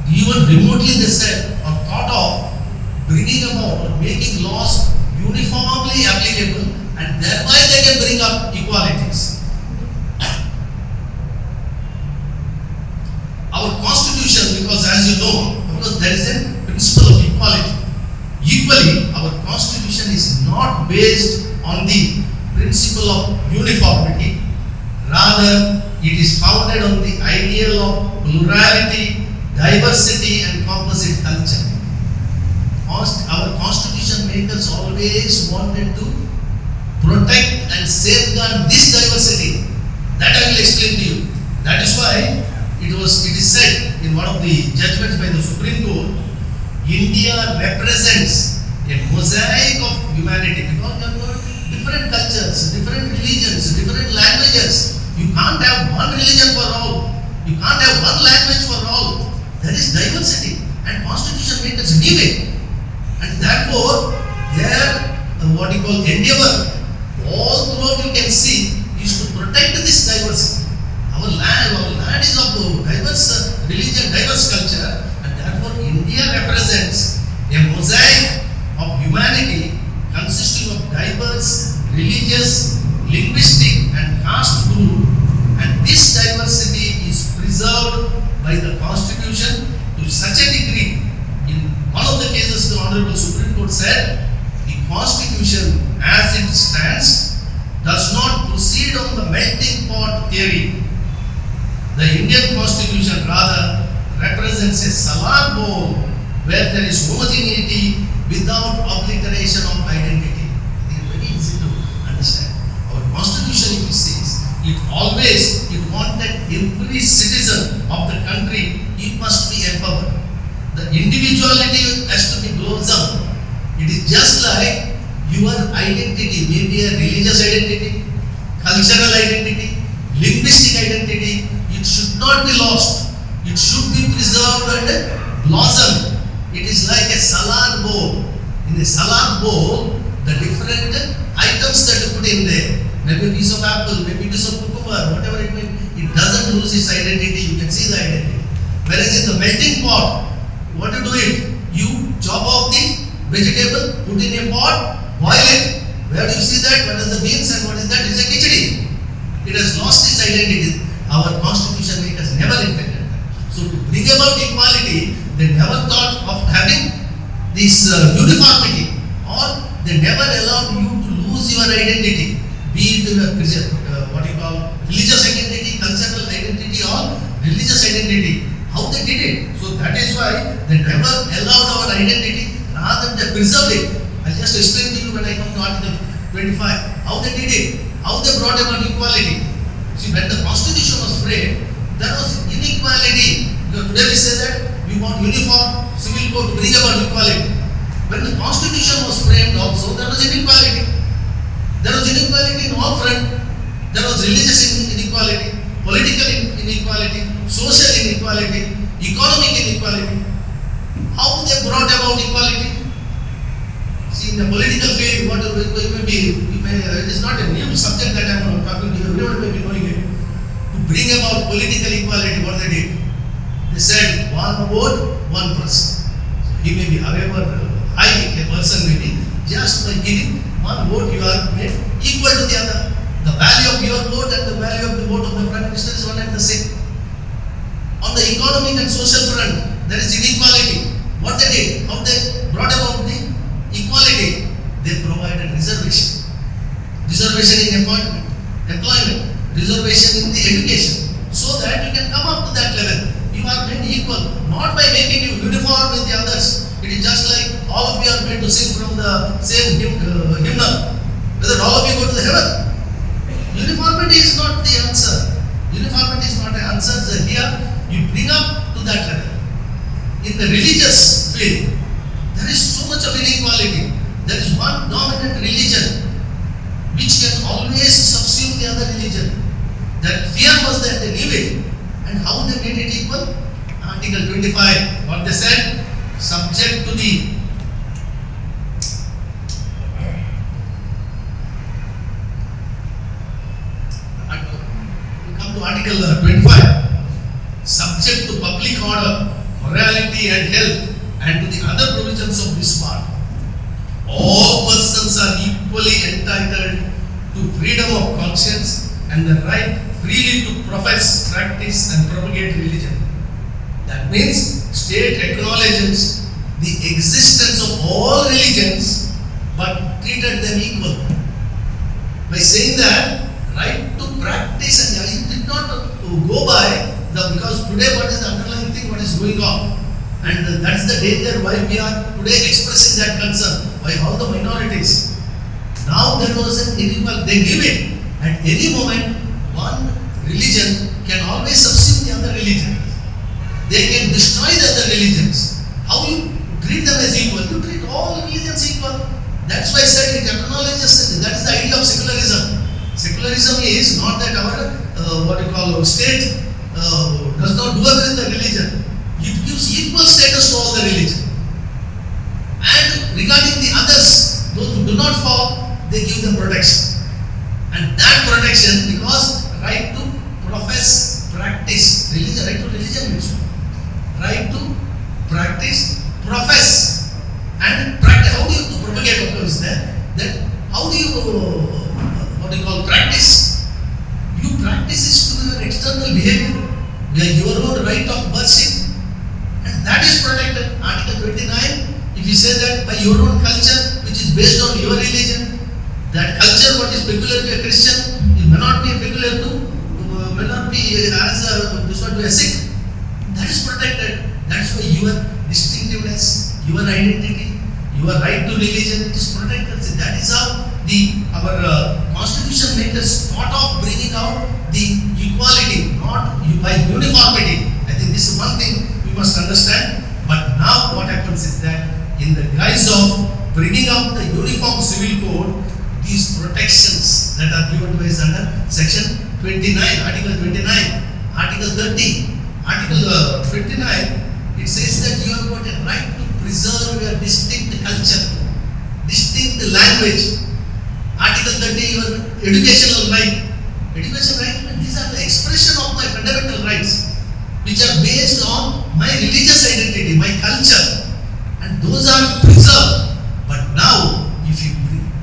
even remotely they said or thought of bringing about or making laws uniformly applicable, and thereby they can bring up equalities. Our constitution, because as you know, because there is a principle of equality. Equally, our constitution is not based on the principle of uniformity, rather it is founded on the ideal of plurality, diversity and composite culture. Our constitution makers always wanted to protect and safeguard this diversity. That I will explain to you. That is why it is said in one of the judgments by the Supreme Court, India represents a mosaic of humanity, because there are different cultures, different religions, different languages. You can't have one religion for all. You have one language for all. There is diversity, and Constitution makes us live it. And therefore, their endeavor, all throughout you can see, is to protect this diversity. Our land is of diverse religion, diverse culture, and therefore India represents a mosaic of humanity consisting of diverse religious, linguistic, and caste group. And this diversity is preserved by the Constitution to such a degree. In one of the cases, the Honorable Supreme Court said, the Constitution as it stands does not proceed on the melting pot theory. The Indian Constitution rather represents a salad bowl where there is homogeneity without obliteration of identity. I think it's very easy to understand. Our Constitution, if it says, it wanted every citizen of the country, it must be empowered. The individuality has to be blossomed. It is just like your identity, maybe a religious identity, cultural identity, linguistic identity. It should not be lost. It should be preserved and blossomed. It is like a salad bowl. In a salad bowl, the different items that you put in there, maybe a piece of apple, maybe a piece of cucumber, whatever it may be, it doesn't lose its identity. You can see the identity. Whereas in the melting pot, what you do it? You chop off the vegetable, put in a pot, boil it. Where do you see that? What is the beans and what is that? It's a khichdi. It has lost its identity. Our Constitution makers never intended that. So to bring about equality, they never thought of having this uniformity, or they never allowed you to lose your identity, be it religious identity, cultural identity, or religious identity. How they did it? So that is why they never allowed our identity, rather they preserved it. I'll just explain to you when I come to Article 25, how they did it, how they brought about equality. See, when the Constitution was framed, there was inequality. Today we say that we want uniform civil code to bring about equality. When the Constitution was framed also, there was inequality. There was inequality in all fronts. There was religious inequality, political inequality, social inequality, economic inequality. How they brought about equality? See, in the political field, what it is not a new subject that I am talking to you. Everyone may be knowing it. To bring about political equality, what they did? They said, one vote, one person. So he may be however high a person may be, just by giving one vote you are made equal to the other. The value of your vote and the value of the vote of the Prime Minister is one and the same. On the economic and social front, there is inequality. What they did, how they brought about the equality, they provided reservation. Reservation in employment, reservation in the education, so that you can come up to that level. You are made equal, not by making you uniform with the others. It is just like all of you are made to sing from the same hymnal. Whether all of you go to the heaven. Uniformity is not the answer. Uniformity is not the answer. So here you bring up to that level. In the religious field, there is so much of inequality. There is one dominant religion which can always subsume the other religion. That fear was that they knew it. And how they made it equal? Article 25, what they said, subject to the Article 25, subject to public order, morality and health, and to the other provisions of this part. All persons are equally entitled to freedom of conscience and the right freely to profess, practice and propagate religion. That means state acknowledges the existence of all religions but treated them equal. By saying that, right to practice, and it did not go by because today what is the underlying thing, what is going on, and that's the danger why we are today expressing that concern, why all the minorities. Now there was an inequality, they give it. At any moment, one religion can always subsume the other religion. They can destroy the other religions. How you treat them as equal? You treat all religions equal. That's why I said it acknowledges, that is the idea of secularism. Secularism is not that our state does not do a they give them protection. And that protection, because right to profess, practice, religion, right to religion means right to practice, profess, and practice. How do you propagate what is there? Then how do you, what do you call, practice? You practice is to your external behavior, your own right of worship, and that is protected. Article 29, if you say that by your own culture, which is based on your religion, that culture what is peculiar to a Christian, it may not be peculiar to, may not be as this one to a Sikh. That is protected. That's why your distinctiveness, your identity, your right to religion is protected. So that is how our constitution makers thought of bringing out the equality, not by uniformity. I think this is one thing we must understand. But now what happens is that in the guise of bringing out the uniform civil code, these protections that are given to us under section 29, article 29, article 30, article 29, it says that you have got a right to preserve your distinct culture, distinct language. Article 30, your educational right. Education right, these are the expression of my fundamental rights, which are based on my religious identity, my culture, and those are preserved. But now, if you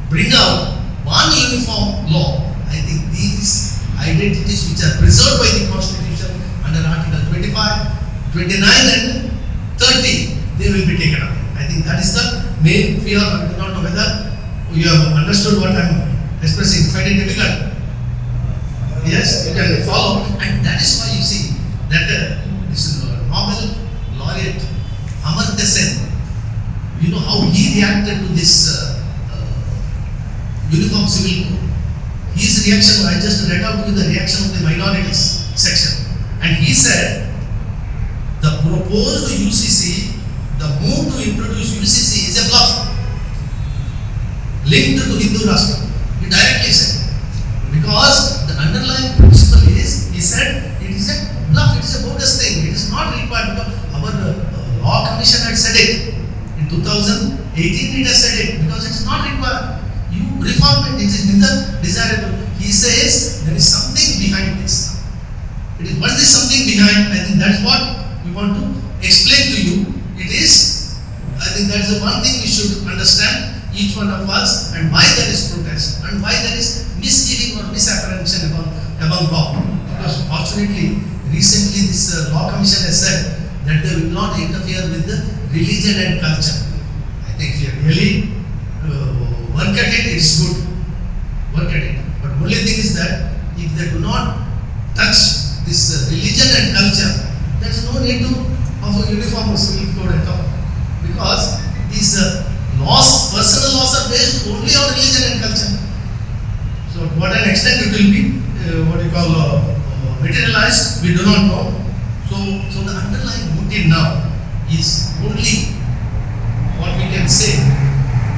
bring out one uniform law, I think these identities which are preserved by the Constitution under Article 25, 29 and 30, they will be taken away. I think that is the main fear. I do not know whether you have understood what I am expressing. Find it difficult? Yes, you can follow. And that is why you see that this Nobel laureate Amartya Sen, you know how he reacted to this uniform civil code. His reaction, I just read out to you the reaction of the minorities section. And he said, the proposed UCC, the move to introduce UCC is a bluff linked to Hindu Rashtra. He directly said. Because the underlying principle is, he said, it is a bluff, it is a bogus thing, it is not required because our law commission had said it. In 2018 it has said it because it is not required. You reform it, it is neither desirable. He says there is something behind this. It is, what is this something behind? I think that's what we want to explain to you. It is, I think that is the one thing we should understand, each one of us, and why there is protest and why there is misgiving or misapprehension about law. Because fortunately, recently this law commission has said that they will not interfere with the religion and culture. I think if you really work at it, it's good. Work at it. But only thing is that if they do not touch this religion and culture, there is no need to have a uniform civil code at all. Because these laws, personal laws are based only on religion and culture. So to what an extent it will be, what you call materialized, we do not know. So the underlying motive now is only what we can say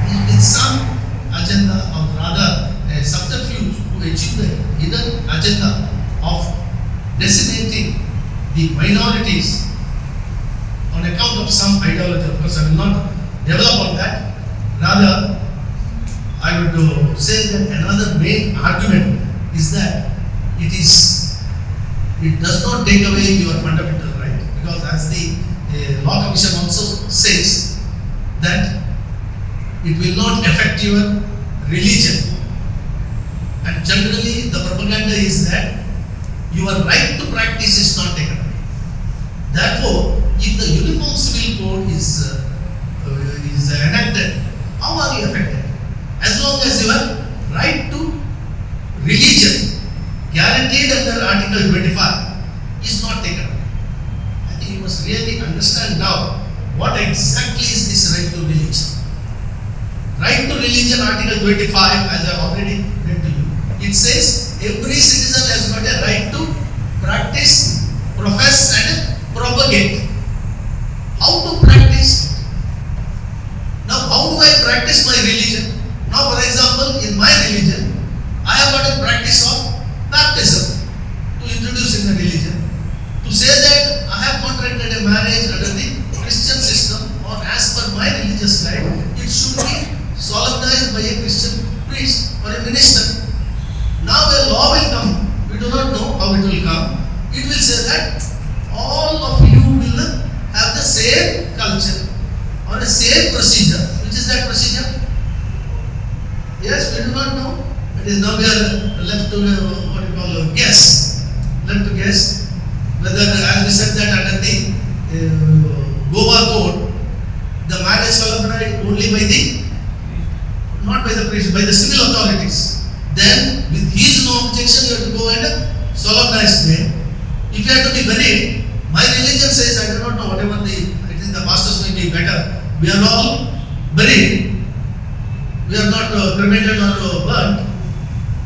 is with some agenda or rather a subterfuge to achieve the hidden agenda of decimating the minorities on account of some ideology. Of course, I will not develop on that. Rather, I would say that another main argument is that it does not take away your fundamental right, because as the law commission also says that it will not affect your religion, and generally the propaganda is that your right to practice is not taken away. Therefore, if the uniform civil code is enacted, how are you affected? As long as your right to religion guaranteed under Article 25 is not taken away. I think you must really understand now what exactly is this right to religion. Right to religion, Article 25, as I already read to you, it says every citizen has got a right to practice, profess and propagate. How to practice? Now, how do I practice my religion? Now, for example, in my religion, I have got a practice of baptism to introduce in the religion. To say that I have contracted a marriage under the Christian system or as per my religious right, it should be solemnized by a Christian priest. whether, as we said, that under the Goa code, the marriage celebrated only by the, not by the priest, by the civil authorities. Then, with his no objection, you have to go and solemnize them. If you have to be buried, my religion says, I do not know, whatever I think the pastors may be better. We are all buried. We are not cremated or burnt.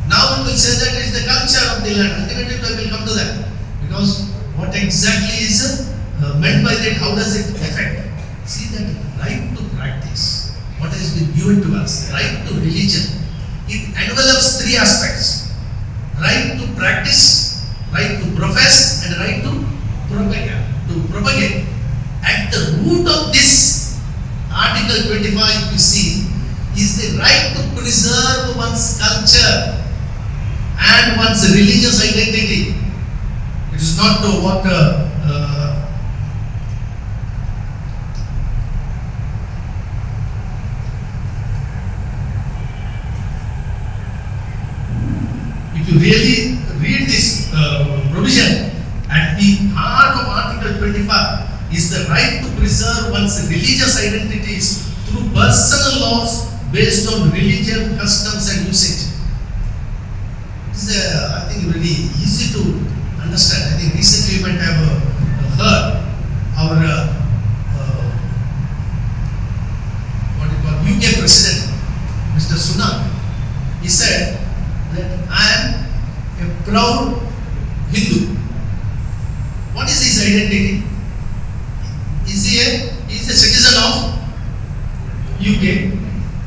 Now it will say that it is the culture of the land. Ultimately, we will come to that. Because what exactly is meant by that, how does it affect? See that right to practice, what has been given to us, right to religion, it envelops three aspects: right to practice, right to profess, and right to propagate. At the root of this Article 25, you see, is the right to preserve one's culture and one's religious identity. It is not what if you really read this provision, at the heart of Article 25 is the right to preserve one's religious identities through personal laws based on religion, customs and usage. It is, I think, really easy to understand. I think recently you might have heard our what you call UK President, Mr. Cunha. He said that I am a proud Hindu. What is his identity? Is he a citizen of UK?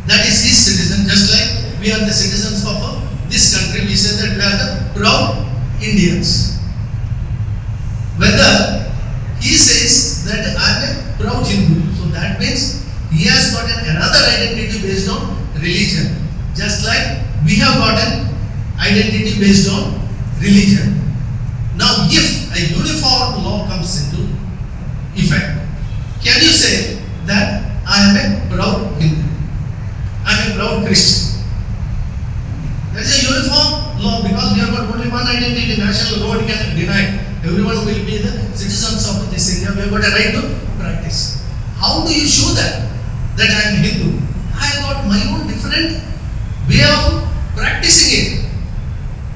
That is his citizen, just like we are the citizens of this country. We say that we are the proud Indians. Whether he says that I am a proud Hindu, so that means he has got another identity based on religion, just like we have got an identity based on religion. Now, if a uniform law comes into effect, can you say that I am a proud Hindu, I am a proud Christian? There is a uniform law because we have got only one identity, national, nobody can deny it. Everyone will be the citizens of this India. We have got a right to practice. How do you show that I am Hindu? I have got my own different way of practicing it.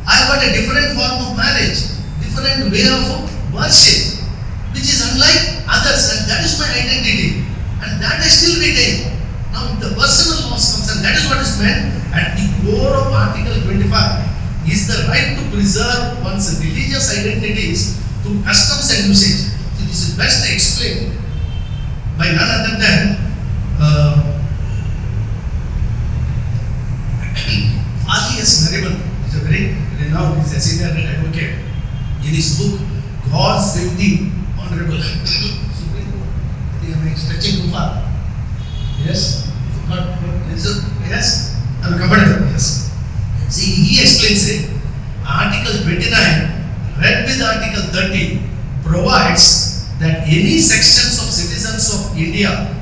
I have got a different form of marriage, different way of worship, which is unlike others, and that is my identity, and that I still retain. Now, if the personal laws comes, and that is what is meant at the core of Article 25, is the right to preserve one's religious identities through customs and usage. So this is best explained by none other than Alias Nariman. He is a very renowned, he is a senior advocate. In his book, God Save the Honorable Supreme Court. I think I am stretching too far. Yes? Yes? I am comfortable. Yes. See, he explains it. Article 29, read with Article 30, provides that any sections of citizens of India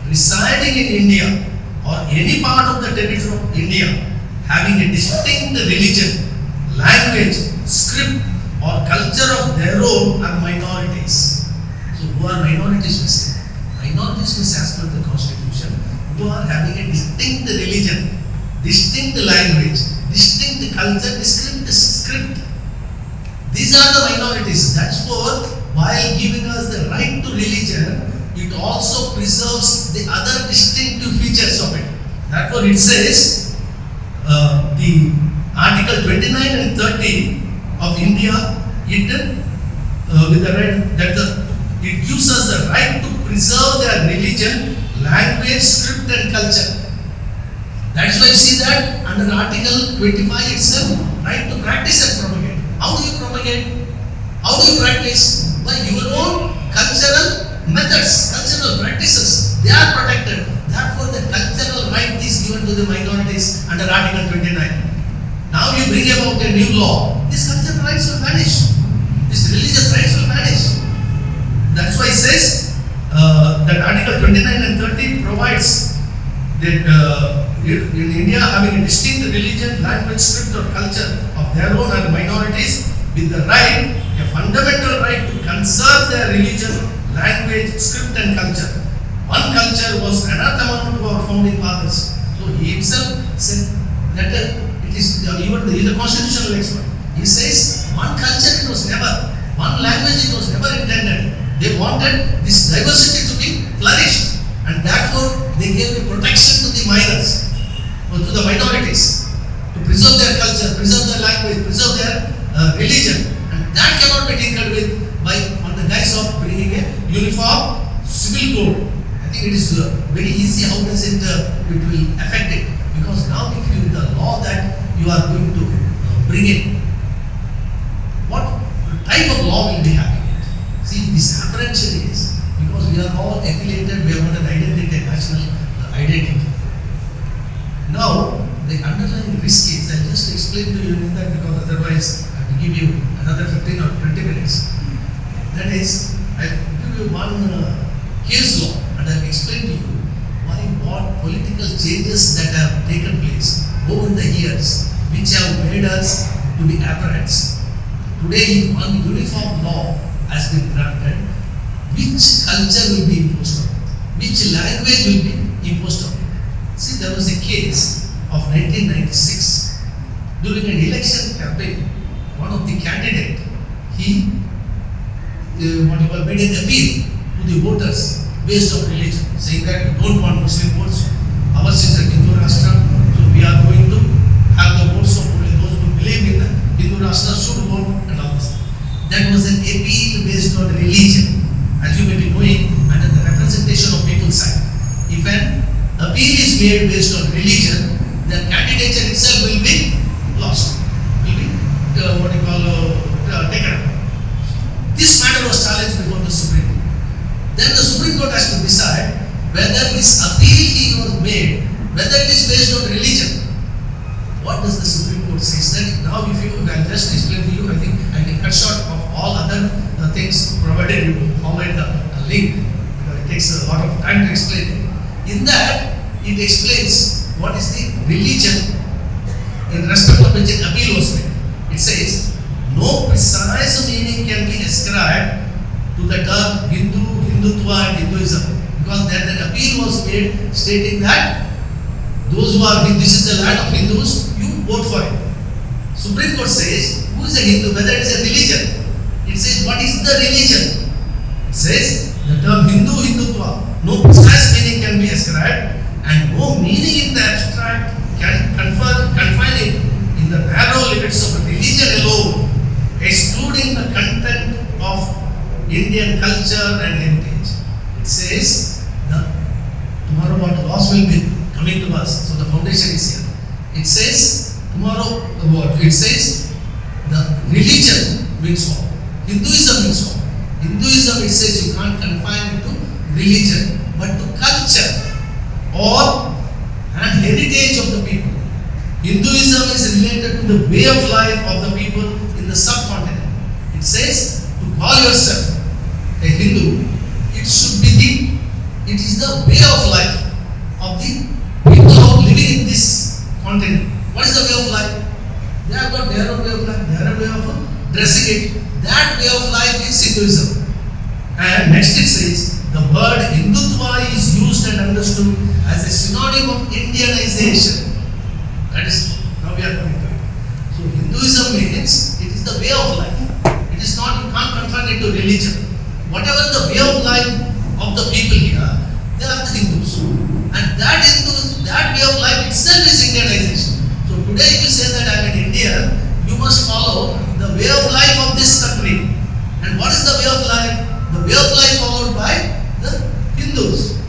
residing in India or any part of the territory of India having a distinct religion, language, script or culture of their own are minorities. So who are minorities, we say? Minorities is as per the Constitution, who are having a distinct religion, distinct language, distinct culture, distinct script. These are the minorities. That's what, while giving us the right to religion, it also preserves the other distinctive features of it. Therefore, it says, the Article 29 and 30 of India, with the right that it gives us the right to preserve their religion, language, script, and culture. That's why you see that under Article 25 itself, right to practice and propagate. How do you propagate? How do you practice? By your own cultural methods, cultural practices. They are protected. Therefore, the cultural right is given to the minorities under Article 29. Now you bring about a new law. These cultural rights will vanish. These religious rights will vanish. That's why it says that Article 29 and 30 provides that in India having a distinct religion, language, script or culture of their own and minorities with the right, a fundamental right to conserve their religion, language, script and culture. One culture was anathema to our founding fathers. So he himself said that it is even he is a constitutional expert. He says one culture it was never, one language it was never intended. They wanted this diversity to be flourished, and therefore they gave a protection to the minors or to the minorities to preserve their culture, preserve their language, preserve their religion, and that cannot be tinkered with by on the guise of bringing a uniform civil code. I think it is very easy. How does it will affect it? Because now if you the law that you are going to bring in, what type of law will be having it? See, this apprehension is because we are all affiliated, we have got an identity, a national identity. Now, the underlying risk is, I'll just explain to you in that because otherwise I have to give you another 15 or 20 minutes. That is, I'll give you one case law and I'll explain to you why what political changes that have taken place over the years which have made us to be apprehensive. Today, one uniform law has been granted. Which culture will be imposed on it? Which language will be imposed on it? See, there was a case of 1996. During an election campaign, one of the candidates, he made an appeal to the voters based on religion, saying that we don't want Muslim votes. Ours is a Hindu Rashtra, so we are going to have the votes of only those who believe in the Hindu Rashtra should vote and all this. That was an appeal based on religion, as you may be knowing, under the representation of people's side. If an appeal is made based on religion, the candidature itself will be lost, will be taken up. This matter was challenged before the Supreme Court. Then the Supreme Court has to decide whether this appeal he was made, whether it is based on religion. What does the Supreme Court say? That now if you, I'll just explain to you, I think I can cut short of all other things provided you forward the link, because it takes a lot of time to explain it. In that, it explains what is the religion in respect of which an appeal was made. It says, no precise meaning can be ascribed to the term Hindu, Hindutva and Hinduism, because then an appeal was made stating that those who are, this is the land of Hindus, you vote for it. Supreme Court says, who is a Hindu, whether it is a religion. It says, what is the religion? It says, the term Hindu, Hindutva, no precise meaning can be ascribed, and no meaning in the abstract can confine it in the narrow limits of religion alone, excluding the content of Indian culture and heritage. It says, tomorrow what laws will be coming to us, so the foundation is here. It says, tomorrow what? It says, the religion means what? Hinduism means what? Hinduism, it says you can't confine it to religion, but to culture or and heritage of the people. Hinduism is related to the way of life of the people in the subcontinent. It says to call yourself a Hindu, it is the way of life of the people who are living in this continent. What is the way of life? They have got their own way of life, their own way of dressing it. That way of life is Hinduism. And next it says, the word Hindutva is used and understood as a synonym of Indianization. That is, now we are coming to it. So Hinduism means it is the way of life. It is not, you can't confine it to religion. Whatever the way of life of the people here, they are the Hindus. And that way of life itself is Indianization. So today if you say that I am an Indian, you must follow the way of life of this country. And what is the way of life? The way of life followed by the Hindus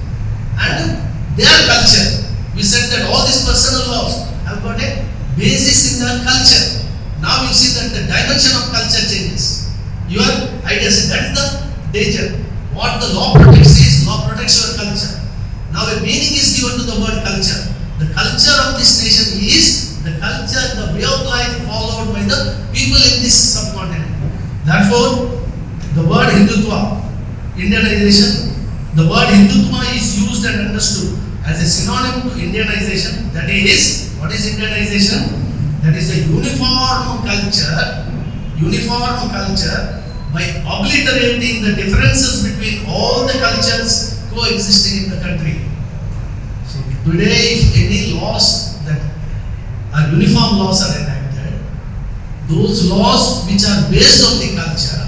and their culture. We said that all these personal laws have got a basis in their culture. Now you see that the dimension of culture changes. Your idea is that is the danger. What the law protects is, law protects your culture. Now a meaning is given to the word culture. The culture of this nation is the culture, the way of life followed by the people in this subcontinent. Therefore, the word Hindutva, Indianization, the word Hindutva is used and understood as a synonym to Indianization. That is, what is Indianization? That is a uniform culture by obliterating the differences between all the cultures coexisting in the country. So today, if any laws that are uniform laws are enacted, those laws which are based on the culture,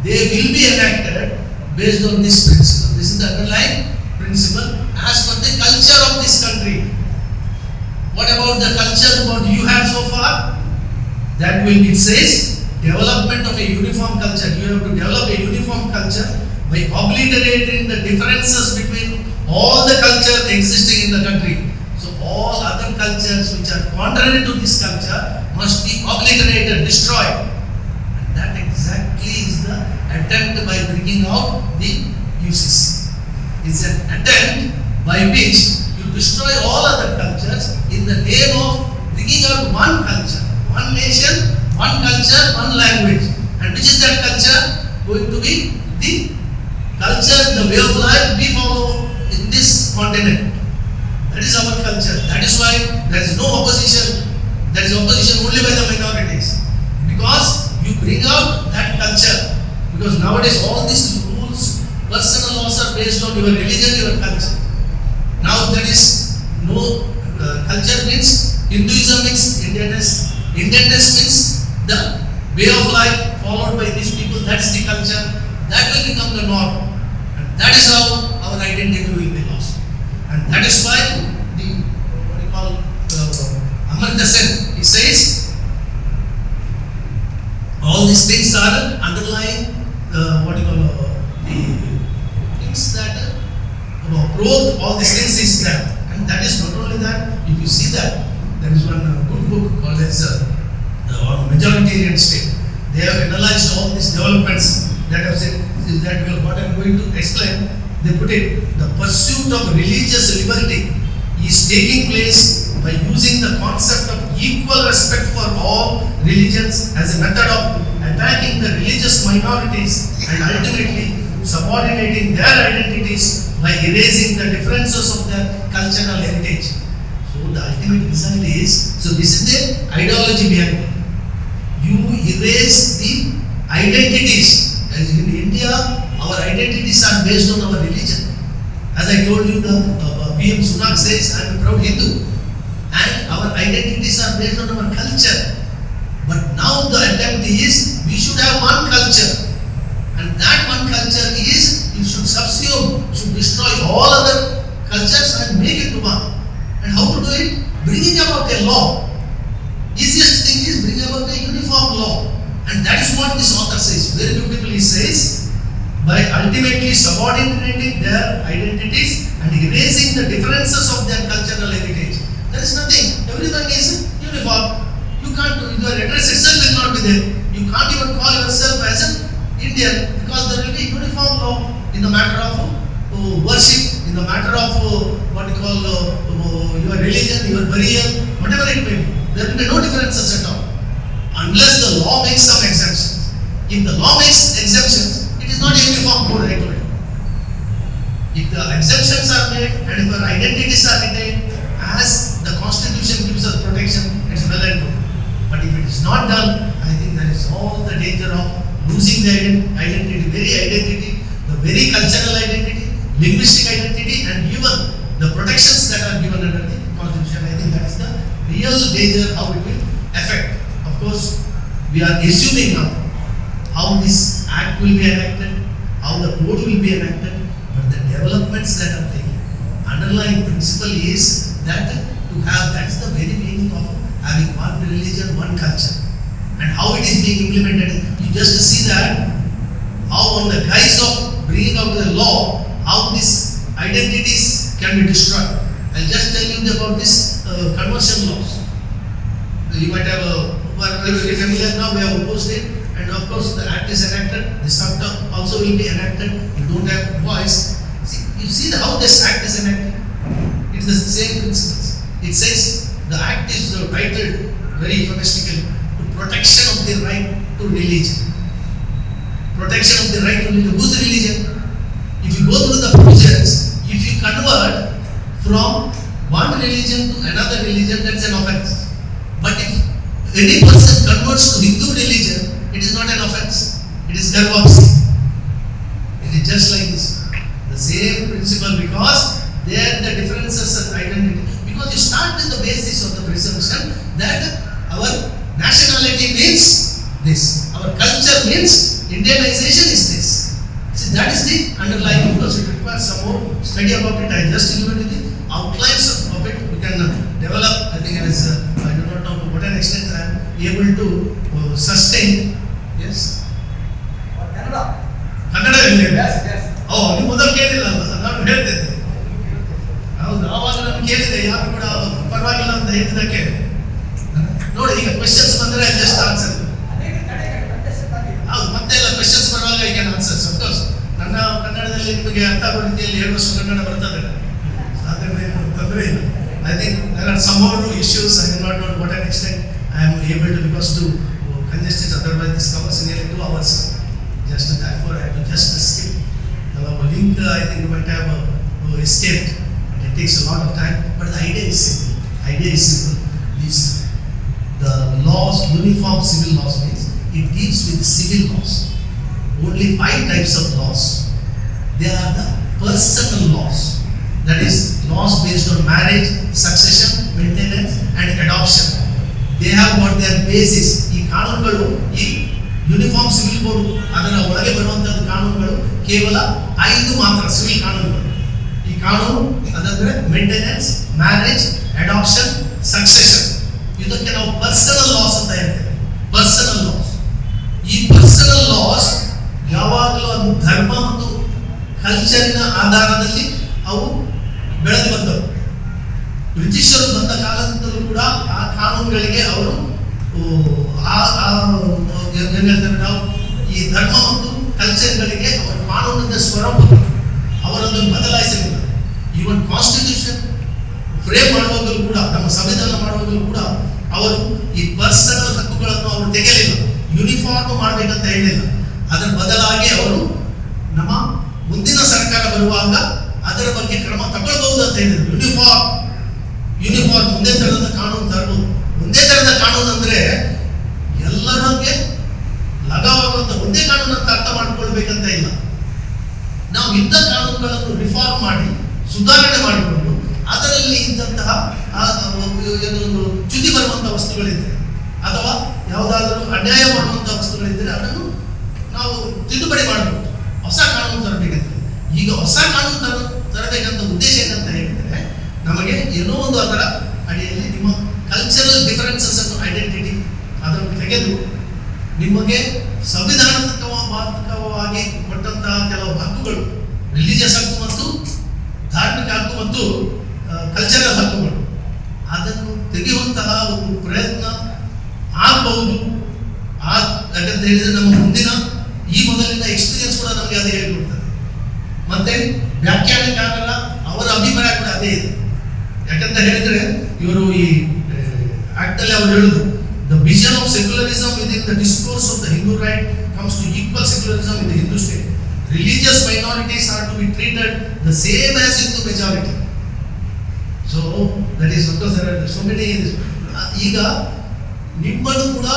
they will be enacted based on this principle. This is the underlying principle as per the culture of this country. What about the culture what you have so far? That will be, it says, development of a uniform culture. You have to develop a uniform culture by obliterating the differences between all the culture existing in the country. So all other cultures which are contrary to this culture must be obliterated, destroyed. And that exactly is the attempt by bringing out the uses. It's an attempt by which you destroy all other cultures in the name of bringing out one culture, one nation, one culture, one language. And which is that culture? Going to be the culture, the way of life we follow in this continent. That is our culture. That is why there is no opposition. There is opposition only by the minorities. Because you bring out that culture. Because nowadays all these rules, personal laws are based on your religion, your culture. Now there is no culture means Hinduism means Indianness. Indianness means the way of life followed by these people. That is the culture. That will become the norm. And that is how our identity will be lost. And that is why the what you call Amartya Sen, he says all these things are underlying what you call the things that provoke all these things is there. And that is not only that. If you see that, there is one good book called as Majoritarian State. They have analyzed all these developments that have said that what I am going to explain. They put it, the pursuit of religious liberty is taking place by using the concept of equal respect for all religions as a method of attacking the religious minorities and ultimately subordinating their identities by erasing the differences of their cultural heritage. So the ultimate result is, so this is the ideology behind it. You erase the identities. As in India, our identities are based on our religion. As I told you, the PM Sunak says, I am a proud Hindu. And our identities are based on our culture. But now the attempt is, we should have one culture. And that one culture is, you should subsume, should destroy all other cultures and make it to one. And how to do it? Bringing about a law. Easiest thing is bring about a uniform law. And that is what this author says. Very beautifully he says, by ultimately subordinating their identities and erasing the differences of their cultural heritage. There is nothing. Everyone is uniform. You can't, your address itself will not be there. You can't even call yourself as an Indian because there will be uniform law in the matter of worship, in the matter of what you call your religion, your burial, whatever it may be. There will be no differences at all. Unless the law makes some exemptions. If the law makes exemptions, it is not a uniform code, I told you. If the exemptions are made and if our identities are retained, as the constitution gives us protection, it's well and good. But if it is not done, I think there is all the danger of losing the identity, the very cultural identity, linguistic identity, and even the protections that are given under the constitution. I think that is the real danger how it will affect. Of course, we are assuming now how this act will be enacted, how the code will be enacted, but the developments that are taken, underlying principle is that to have, that is the very meaning of having one religion, one culture. And how it is being implemented, you just see that how on the guise of bringing out the law, how these identities can be destroyed. I'll just tell you about this conversion laws. You might have very familiar now, we have opposed it, and of course the act is enacted, the subterm also will be enacted, you don't have voice. You see how this act is enacted? It is the same principles. It says the act is titled very euphemistically to protection of the right to religion. Protection of the right to religion. Whose religion? If you go through the provisions, if you convert from one religion to another religion, that's an offense. But if any person converts to Hindu religion, it is not an offense. It is curve of C. It is just like this. The same principle, because there the differences are identity. Because you start with the basis of the presumption that our nationality means this, our culture means Indianization is this. See, that is the underlying, because it requires some more study about it. I just given you the outlines of it. We can develop. I think as I do not know to what an extent I am able to sustain. Yes. Kannada ನೀವು ಮೊದಲು ಕೇಳಿಲ್ಲ ಅಲ್ಲ, ನಾನು ಹೇಳ್ತಿದ್ದೆ. ಹೌದು, ಆವಾಗ ನಾನು ಕೇಳಿದೆ, ಯಾರು ಕೂಡ ಪರವಾಗಿಲ್ಲ ಅಂತ ಹೇಳಿದ್ದಕ್ಕೆ. ನೋಡಿ, ಈಗ ಕ್ವೆಶನ್ಸ್ ಬಂದರೆ ಜಸ್ಟ್ ಆನ್ಸರ್. ಹೌದು, ಮತ್ತೆ ಎಲ್ಲ ಕ್ವೆಶನ್ಸ್ ಬರುವಾಗ ಈಗ ಆನ್ಸರ್ಸ್. ಅಫ್ಕೋರ್ಸ್ ನನ್ನ ಕನ್ನಡದಲ್ಲಿ ನಿಮಗೆ ಅರ್ಥ ಆಗೋ ರೀತಿಯಲ್ಲಿ ಹೇಳುವಷ್ಟು ಕನ್ನಡ ಬರ್ತದೆ, ಅದರಲ್ಲಿ ತೊಂದರೆ ಇಲ್ಲ. I think there are some more issues. I do not know to what an extent I am able to, because to congest it, otherwise this covers nearly 2 hours. Just therefore I have to just skip. The link I think you might have escaped. It takes a lot of time, but the idea is simple. These the laws, uniform civil laws means it deals with civil laws. Only 5 types of laws. They are the personal laws. That is laws based on marriage, succession, maintenance and adoption. They have got their basis. ಈ ಕಾನೂನುಗಳು, ಈ uniform civil code ಅದರ ಒಳಗೆ ಬರುವಂತದ್ದು ಕಾನೂನುಗಳು ಕೇವಲ 5 ಮಾತ್ರ civil ಕಾನೂನುಗಳು. ಈ ಕಾನೂನು ಅದಂದ್ರೆ ಮೇಂಟೆನೆನ್ಸ್, ಮ್ಯಾರೇಜ್, ಅಡಾಪ್ಷನ್, ಸಕ್ಸೆಷನ್. ಇದಕ್ಕೆ ನಾವು ಪರ್ಸನಲ್ ಲಾಸ್ ಅಂತ ಹೇಳ್ತೇವೆ. Personal loss. ಈ ಪರ್ಸನಲ್ ಲಾಸ್ ಯಾವಾಗಲೂ ಅದು ಧರ್ಮ ಮತ್ತು ಕಲ್ಚರಿನ ಆಧಾರದಲ್ಲಿ ಅವು ಬೆಳೆದು ಬಂದವು. ಬ್ರಿಟಿಷರು ಬಂದ ಕಾಲದಿಂದಲೂ ಕೂಡ ಆ ಕಾನೂನುಗಳಿಗೆ ಅವರು ನಾವು ಈ ಧರ್ಮ ಮತ್ತು ಕಲ್ಚರ್ಗಳಿಗೆ ಅವರ ಕಾನೂನಿನ ಸ್ವರೂಪ ಅವರನ್ನು ಬದಲಾಯಿಸಲಿಲ್ಲ. ಈವನ್ ಕಾನ್ಸ್ಟಿಟ್ಯೂಷನ್ ಫ್ರೇಮ್ ಮಾಡುವಾಗಲೂ ಕೂಡ, ನಮ್ಮ ಸಂವಿಧಾನ ಮಾಡುವಾಗಲೂ ಕೂಡ ಅವರು ಈ ಪರ್ಸನಲ್ ಹಕ್ಕುಗಳನ್ನು ಅವರು ತೆಗೆಯಲಿಲ್ಲ, ಯೂನಿಫಾರ್ಮ್ ಮಾಡಬೇಕಂತ ಹೇಳಿಲ್ಲ. ಅದರ ಬದಲಾಗಿ ಅವರು ನಮ್ಮ ಮುಂದಿನ ಸರ್ಕಾರ ಬರುವಾಗ ಅದರ ಬಗ್ಗೆ ಕ್ರಮ ತಗೊಳ್ಬಹುದು ಅಂತ ಹೇಳಿದ್ರು. ಯೂನಿಫಾರ್ಮ್ ಒಂದೇ ತರಹದ ಕಾನೂನು ತರಬಹುದು. ಒಂದೇ ತರಹದ ಕಾನೂನು ಅಂದ್ರೆ ಎಲ್ಲರಿಗೆ ಲಗಾವಾಗುವಂತ ಒಂದೇ ಕಾನೂನು ಅಂತ ಅರ್ಥ ಮಾಡಿಕೊಳ್ಬೇಕಂತ ಇಲ್ಲ. ನಾವು ಇದ್ದ ಕಾನೂನುಗಳನ್ನು ರಿಫಾರ್ಮ್ ಮಾಡಿ ಸುಧಾರಣೆ ಮಾಡಿಕೊಂಡು ಅದರಲ್ಲಿ ಇದ್ದಂತಹ ಚ್ಯುತಿ ಬರುವಂತಹ ವಸ್ತುಗಳಿದ್ರೆ ಅಥವಾ ಯಾವುದಾದರೂ ಅನ್ಯಾಯ ಮಾಡುವಂತಹ ವಸ್ತುಗಳಿದ್ರೆ ಅದನ್ನು ನಾವು ತಿದ್ದುಪಡಿ ಮಾಡಬಹುದು. ಹೊಸ ಕಾನೂನು ತರಬೇಕಂತ. ಈಗ ಹೊಸ ಕಾನೂನು ತರಬೇಕಂತ ಉದ್ದೇಶ ಏನಂತ ಹೇಳಿದ್ರೆ, ನಮಗೆ ಏನೋ ಒಂದು ಅದರ ಅಡಿಯಲ್ಲಿ ನಿಮ್ಮ ಕಲ್ಚರಲ್ ಡಿಫರೆನ್ಸಸ್ ಅನ್ನು ಐಡೆಂಟಿಟಿ ಅದನ್ನು ತೆಗೆದು ನಿಮಗೆ ಸಂವಿಧಾನಾತ್ಮಕವಾಗಿ ಕೊಟ್ಟಂತಹ ಕೆಲವು ಹಕ್ಕುಗಳು, ರಿಲಿಜಿಯಸ್ ಹಕ್ಕು ಮತ್ತು ಧಾರ್ಮಿಕ ಹಕ್ಕು ಮತ್ತು ಕಲ್ಚರಲ್ ಹಕ್ಕುಗಳು, ಅದನ್ನು ತೆಗೆಯುವಂತಹ ಒಂದು ಪ್ರಯತ್ನ ಆಗಬಹುದು. ಯಾಕಂತ ಹೇಳಿದ್ರೆ ನಮ್ಮ ಮುಂದಿನ ಈ ಮೊದಲಿನ ಎಕ್ಸ್ಪೀರಿಯನ್ಸ್ ಕೂಡ ನಮಗೆ ಅದೇ ಹೇಳ್ಕೊಡ್ತದೆ. ಮತ್ತೆ ವ್ಯಾಖ್ಯಾನಕಾರರ ಅವರ ಅಭಿಪ್ರಾಯ ಕೂಡ ಅದೇ ಇದೆ. ಯಾಕಂತ ಹೇಳಿದ್ರೆ ಇವರು ಈ ಆಕ್ಟ್ ಅಲ್ಲಿ ಅವರು ಹೇಳುದು, the vision of secularism within the discourse of the Hindu right comes to equal secularism in the Hindu state. Religious minorities are to be treated the same as Hindu majority. So that is of course there are so many. ಈಗ ನಿಮ್ಮನ್ನು ಕೂಡ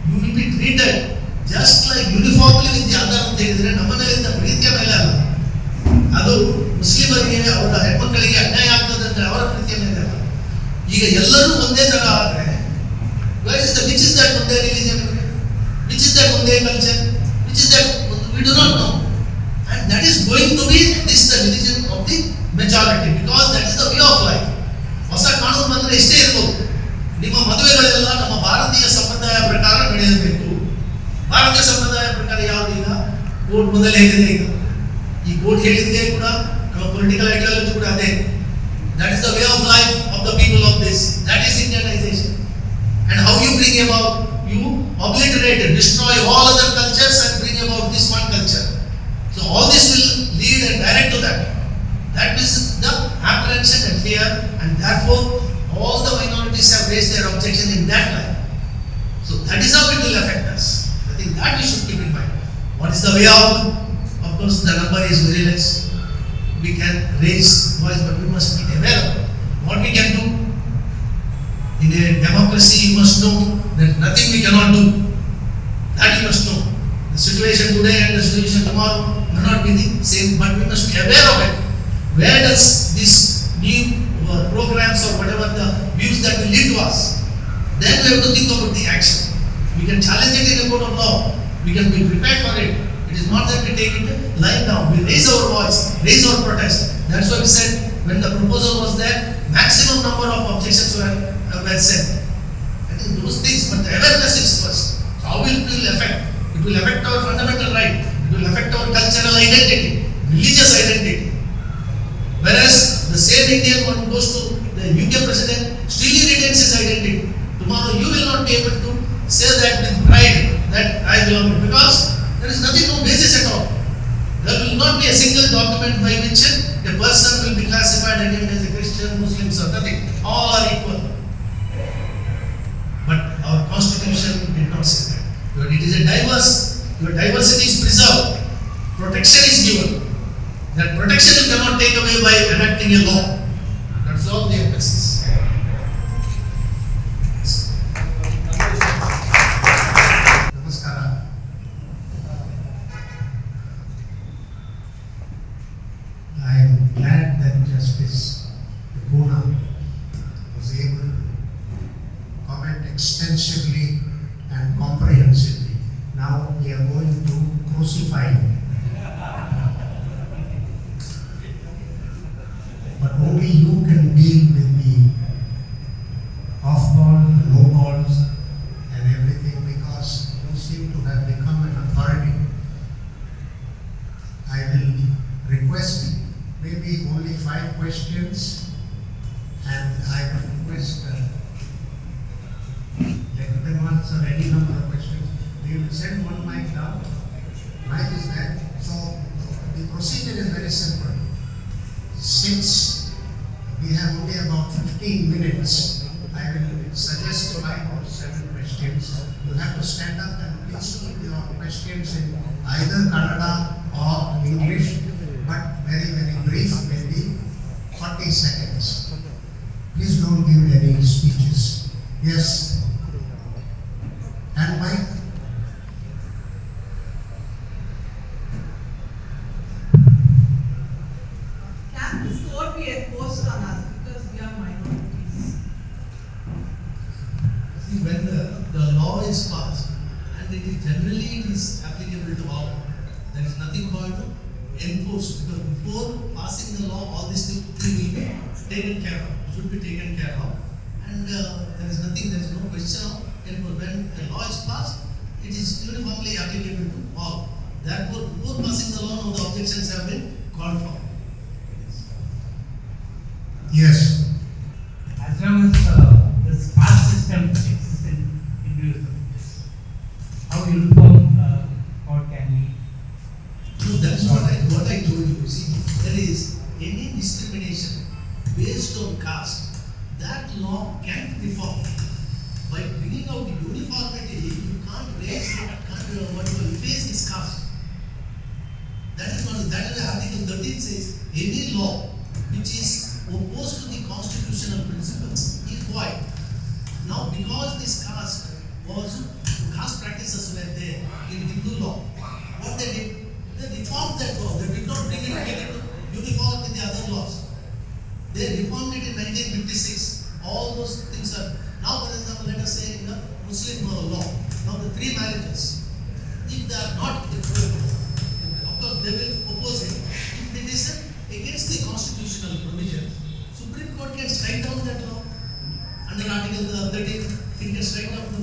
you will be treated just like uniformly with the other ಅಂತ ಹೇಳಿದ್ರೆ ನಮ್ಮ ಮೇಲಿಂದ ಪ್ರೀತಿಯ ಮೇಲೆ ಅಲ್ಲ. ಅದು ಮುಸ್ಲಿಮರಿಗೆ ಅವರ ಹೆಣ್ಮಕ್ಕಳಿಗೆ ಅನ್ಯಾಯ ಆಗ್ತದೆ ಅಂದ್ರೆ ಅವರ ಪ್ರೀತಿಯ ಮೇಲೆ ಅಲ್ಲ. ಈಗ ಎಲ್ಲರೂ ಒಂದೇ ತರ ಆದ್ರೆ ವಿಚ್ ಇಸ್ ದಟ್ ಒಂದೇ ರಿಲಿಜನ್, ವಿಚ್ ಇಸ್ ದಟ್ ಒಂದೇ culture, which is that we do not know. And that is going to be this the religion of the majority, because that is the way of life. ಹೊಸ ಕಾನೂನು ಬಂದ್ರೆ ಎಷ್ಟೇ ಇರ್ಬೋದು, ನಿಮ್ಮ ಮದುವೆಗಳೆಲ್ಲ ನಮ್ಮ ಭಾರತೀಯ ಸಂಪ್ರದಾಯ ಪ್ರಕಾರ ನಡೆಯಬೇಕು. ಭಾರತೀಯ ಸಂಪ್ರದಾಯ ಪ್ರಕಾರ ಯಾವುದು? ಈಗ ಕೋರ್ಟ್ ಮೊದಲೇ ಹೇಳಿದೆ. ಈಗ ಈ ಕೋರ್ಟ್ ಹೇಳಿದ್ದೇ ಕೂಡ ನಮ್ಮ ಪೊಲಿಟಿಕಲ್ ಐಡಿಯಾಲಜಿ ಕೂಡ ಅದೇ. That is the way of life of the people of this. That is Indianisation. And how you bring about, you obliterate it, destroy all other cultures and bring about this one culture. So all this will lead and direct to that. That is the apprehension and fear, and therefore all the minorities have raised their objection in that line. So that is how it will affect us. I think that we should keep in mind. What is the way out? Of course, the number is very less. We can raise voice, but we must be aware of it. What we can do. In a democracy, you must know that nothing we cannot do. That you must know. The situation today and the situation tomorrow may not be the same, but we must be aware of it. Where does this new programs or whatever the views that will lead to us? Then we have to think about the action. We can challenge it in a court of law. We can be prepared for it. It is not that we take it lying down. We raise our voice, raise our protest. That's why we said when the proposal was there, maximum number of objections were sent. I think those things, but the awareness is first. So how it will affect? It will affect our fundamental right. It will affect our cultural identity, religious identity. Whereas the same Indian one who goes to the UK president still he retains his identity. Tomorrow you will not be able to say that with pride that I belong, because there is nothing, no basis at all. There will not be a single document by which a person will be classified again as a Christian, Muslims or nothing. All are equal. But our constitution did not say that. But it is a diverse, your diversity is preserved, protection is given. That protection you cannot take away by enacting a law. That's all the emphasis. Namaskara. I am glad that Justice Cunha was able to comment extensively and comprehensively. Now we are going to crucify him. But only you can deal with the off-ball, the low balls and everything, because you seem to have become an authority. I will request maybe only 5 questions, and I will request let them answer any number of questions. We will send one mic down. Mic is there. So the procedure is very simple. Since we have only about 15 minutes, I will suggest 5 or 7 questions. You have to stand up and please keep your questions in either Kannada or English, but very, very brief, maybe 40 seconds. Please don't give any speeches. Yes. And Mike? Can this court be enforced on us because we are minorities? See, when the law is passed, and it is applicable to all, there is nothing called to enforce, because before passing the law, all these things will be taken care of, should be taken care of, and there is no question of enforcement. When the law is passed, it is uniformly applicable to all. Therefore, before passing the law, now the objections have been called for. Yes. As long as this caste system exists in Hinduism, how uniform court can be? No, that's what I told you. See, there is any discrimination based on caste, that law can't be reformed. By bringing out the uniformity, you can't raise, face this caste. That is what Article 13 says. Any law which is opposed to the constitutional principles is void. Now, because this caste practices were there in Hindu law, what they did, they reformed that law. They did not bring it together to uniform with the other laws. They reformed it in 1956. All those things are now, for example, let us say in the Muslim law, now the 3 marriages, if they are not approved, of course they will oppose it. If it is against the constitutional provisions, Supreme Court can strike down that law. Under Article 13, it can strike down the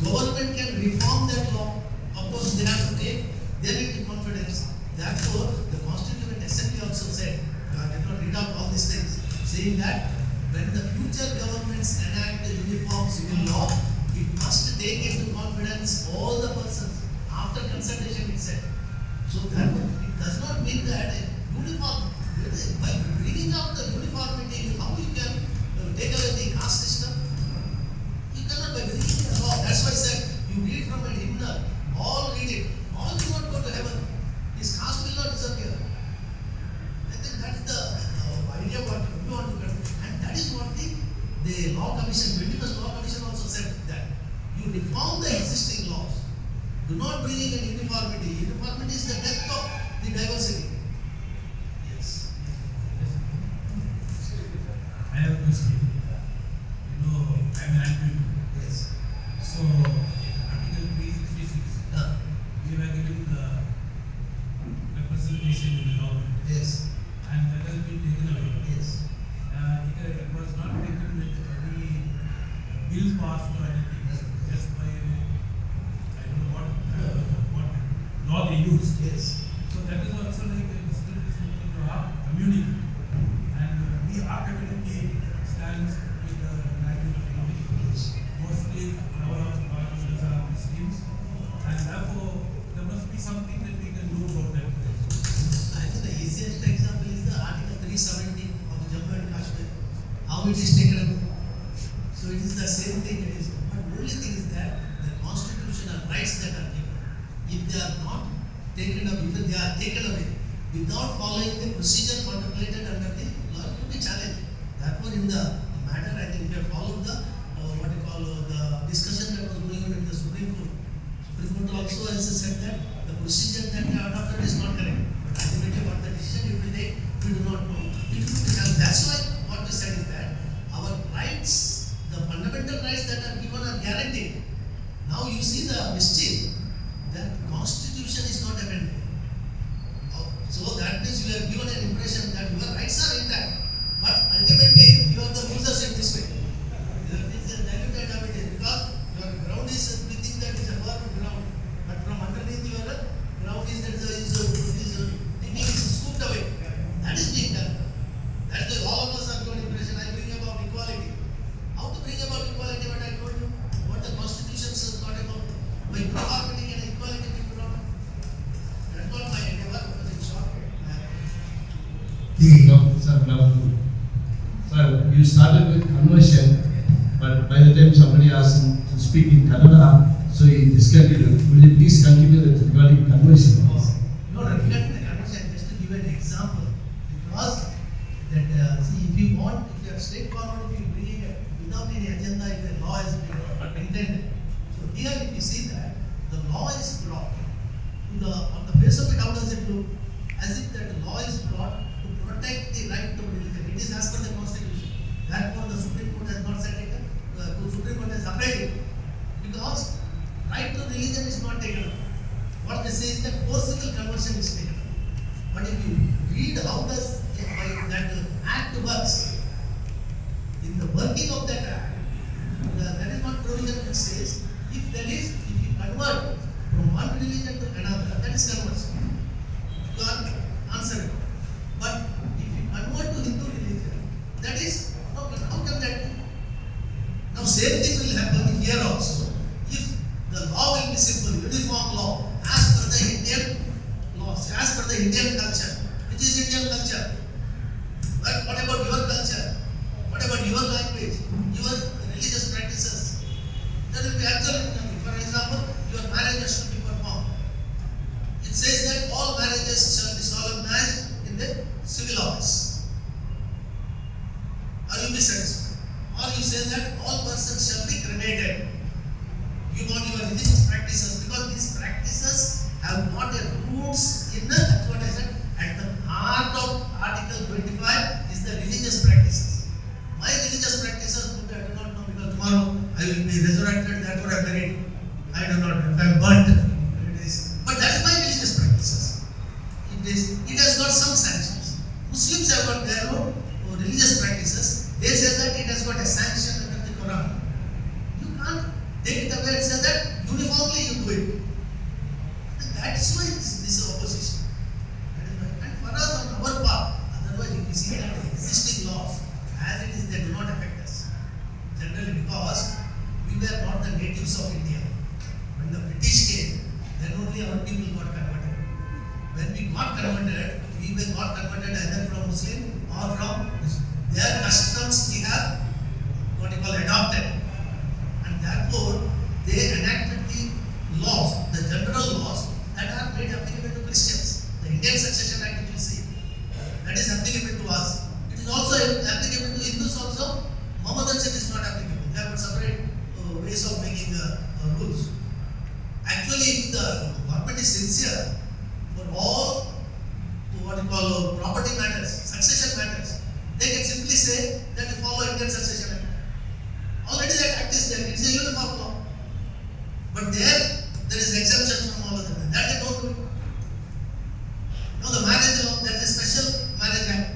law. Government can reform that law. Of course, they have to take them into confidence. Therefore, the Constituent Assembly also said, I did not read out all these things, saying that when the future governments enact the uniform civil law, it must take into confidence all the persons after consultation, it said. So that it does not mean that a uniform, by bringing out the uniformity, how you can take away the caste system? You cannot by bringing the law. That's why I said, you read from an hymnal, all read it, all will not go to heaven. This caste will not disappear. I think that's the idea what we want to get. And that is what the law commission, 21st law commission also said, that you reform the existing laws. Do not bring in an uniformity. Uniformity is the death of the diversity. Yes. I have a question. You know, I'm an admin. Yes. So, in Article 366, we were given the representation in the government. Yes. And that has been taken away. Yes. It was not taken with any bill passed or anything, just by, I don't know what law they used. Yes. So that is also like a discrimination to our community. And our community stands with the national community. Mostly our students are Muslims. And therefore, there must be something that we can do about that. I think the easiest example is the Article 317 of the Jammu and Kashmir. How it is taken up. So it is the same thing it is. But the only thing is that the constitutional rights that are given, if they are not taken up, if they are taken away without following the procedure contemplated under the law, it will be challenged. Therefore, in the matter, I think we have followed the the discussion that was going on in the Supreme Court. Supreme Court also has said that the procedure that they adopted is not correct. But ultimately, what the decision it will take, we do not know. It will be challenged. That's why what we said is that our rights, the fundamental rights that are given are guaranteed. Now you see the mischief that constitution is not amended. So that means you are given an impression that your rights are intact, but ultimately you are the losers in this way. There is a diluted evidence because your ground is, we think that is a firm ground, but from underneath your ground is that thinking is scooped away. That is being done. That's why all of us are given impression. I bring about equality. How to bring about equality? What I told you, what the constitution says not about. By uniformity and equality be brought up. That's not my endeavor. Because in short, Sir, you started with conversion, but by the time somebody asked him to speak in Kannada, so he discontinued. Will you please continue with regarding conversion? no, regarding the conversion, just to give an example, because that see, if you want, if you are straightforward, if you bring it without any agenda, if the law is intended. So here, if you see that the law is brought to the on the face of it, how does it look? As if that the law is brought to protect the right to religion. It is as per the constitution. Therefore, the Supreme Court has not said it. The Supreme Court has upheld it because right to religion is not taken up. What they say is that forcible conversion is taken up. But if you read how does that act works, in the working of that act, that is one provision which says if you convert from one religion to another, that is conversion. You are answering. But if you convert to Hindu religion, that is, how can that be? Now same thing will happen here also. If the law will be simple, uniform law, as per the Indian laws, as per the Indian culture, which is Indian culture. But what about your culture? What about your language? Your religious practices? There will be absolutely nothing. For example, your marriage has to be performed. It says that all marriages shall be solemnized in the civil office. Are you be satisfied? Or you say that all persons shall be cremated. You want your religious practices because these practices have not a roots in the, that's what I said, at the heart of Article 25 is the religious practices. My religious practices, I do not know because tomorrow I will be resurrected, therefore I am buried. I do not know if I am burnt. But that is my religious practices. It has got some sanctions. Muslims have got their own religious practices. They say that it has got a sanction under the Quran. You can't take it away and say that uniformly you do it. That's why this opposition. And for us on our part, otherwise if you see that the existing laws, as it is, they do not affect us. Generally because we were not the natives of India. When the British came, then only our people got converted. When we got converted, we got converted either from Muslim or from their customs we have what you call adopted. And therefore, they enacted the laws, the general laws that are made applicable to Christians. The Indian Succession Act, if you see, that is applicable to us. It is also applicable to Hindus also. Mohammedanship is not applicable. They have separate ways of making rules. Actually, if the what you call property matters, succession matters, they can simply say that you follow Indian Succession Act. Already that act is there, it's a uniform law. But there is exemption from all of them. That they don't do. Now the marriage law, there is a special marriage act.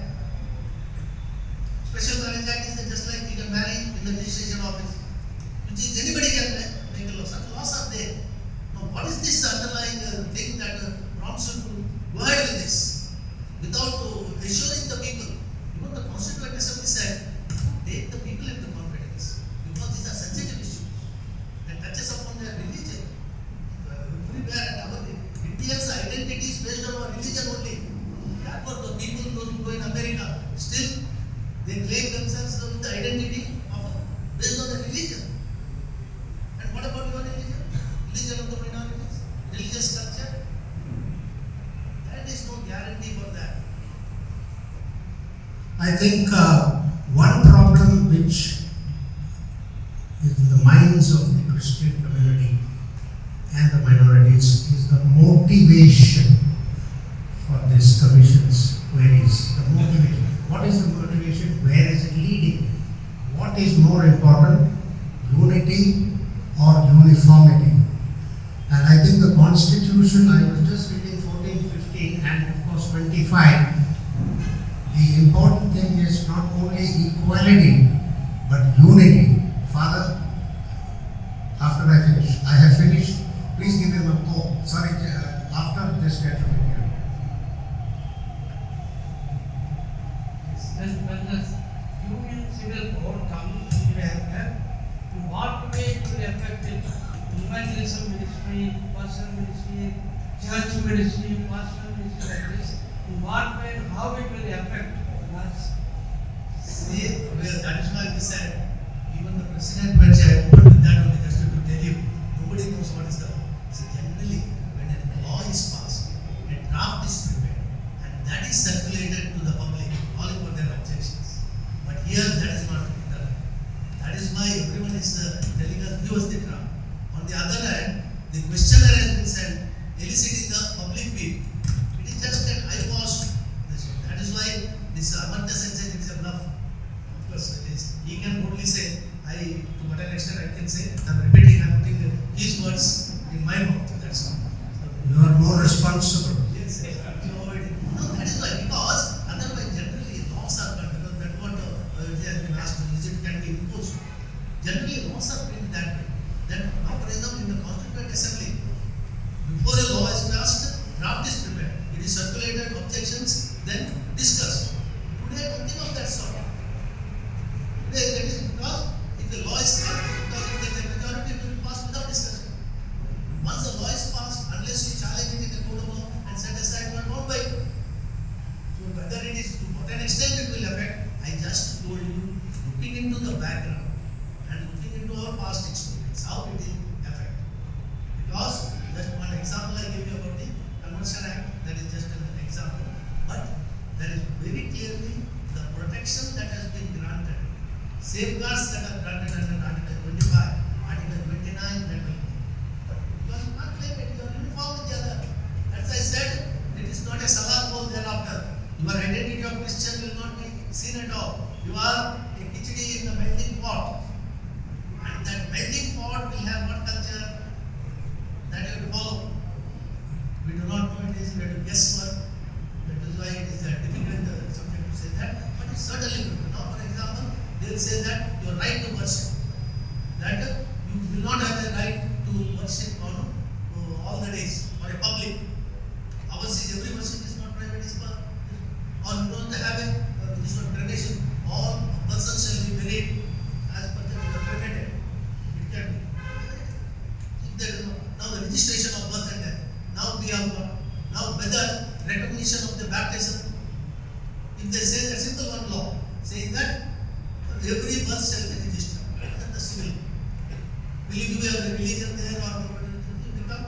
Special marriage act is just like you can marry in the registration office, which is anybody can make a law. Such laws are there. Now what is this underlying thing that prompts you to go ahead with this without assuring the people? Even the Constituent Assembly said, take the people into confidence because these are sensitive issues that touches upon their religion. Everywhere and our Indians' identity is based on our religion only. Therefore, the people who go in America still they claim themselves with the identity based on the religion. And what about your religion? Religion of the minorities, religious culture. There is no guarantee for that. I think one problem which is in the minds of the Christian community and the minorities is the motivation for this commission's queries. The motivation. What is the motivation? Where is it leading? What is more important? Unity or uniformity? And I think the Constitution, I was just reading 14, 15 and of course 25. The important thing is not only equality but unity. Father, after I finish, I have finished. Please give him a call. Sorry, after this gentleman here. When the Union Civil Code comes into effect, in what way it will affect it? Evangelism ministry, pastoral ministry, church ministry, pastoral ministry like this. In what way, how it will affect us? See, that is why we said, even the president mentioned, I opened with that only just to tell you, nobody knows what is the law. So generally, when a law is passed, a draft is prepared, and that is circulated to the public, calling for their objections. But here, that is not done. That is why everyone is telling us, give us the draft. On the other hand, the questionnaire has been sent, eliciting the public view. It is just an eyewash. That is why this Amartya Sen said it is a bluff. Of course, it is. He can only say, to what an extent I can say, I'm repeating, I'm putting his words in my mouth. That's all. You are more responsible. Yes, yes. No, that is why, because otherwise generally laws are done, because that's what has been asked, is it can be imposed. Generally laws are framed that way. Then now for example in the Constituent Assembly, before a law is passed, draft is prepared. It is circulated, objections, then discussed. Today nothing of that sort. Today that is because if the law is passed, because if there is a majority, it will be passed without discussion. Once the law is passed, unless you challenge it in the court of law and set aside, you are not by it. So whether it is to what an extent it will affect, I just told you, looking into the background and looking into our past experience, how it will affect. Because just one example I gave you about the Conversion Act, that is just an example. But there is very clearly the protection that has been granted, safeguards that are granted under Article 25, Article 29, that will be. Because you can't claim it, you are uniform with the other. As I said, it is not a salah bowl thereafter. Your identity of Christian will not be seen at all. You are a khichdi in the melting pot. And that melting pot will have what culture? That you have to follow. We do not know it is, we have to guess what. That is why it is a difficult subject to say that. But it's certainly good. Now, for example, they will say that your right to worship. That you will not have the right to worship on all the days or a public. Ours is every worship is not private, is for. Or you don't have this one tradition. All persons shall be married as per the permitted. It can be. If there is now the registration of birth and death. Now we have got. Now whether recognition of the baptism. If they say that simple one law, saying that every birth shall be registered. That is the civil. Will you give a religion there or become?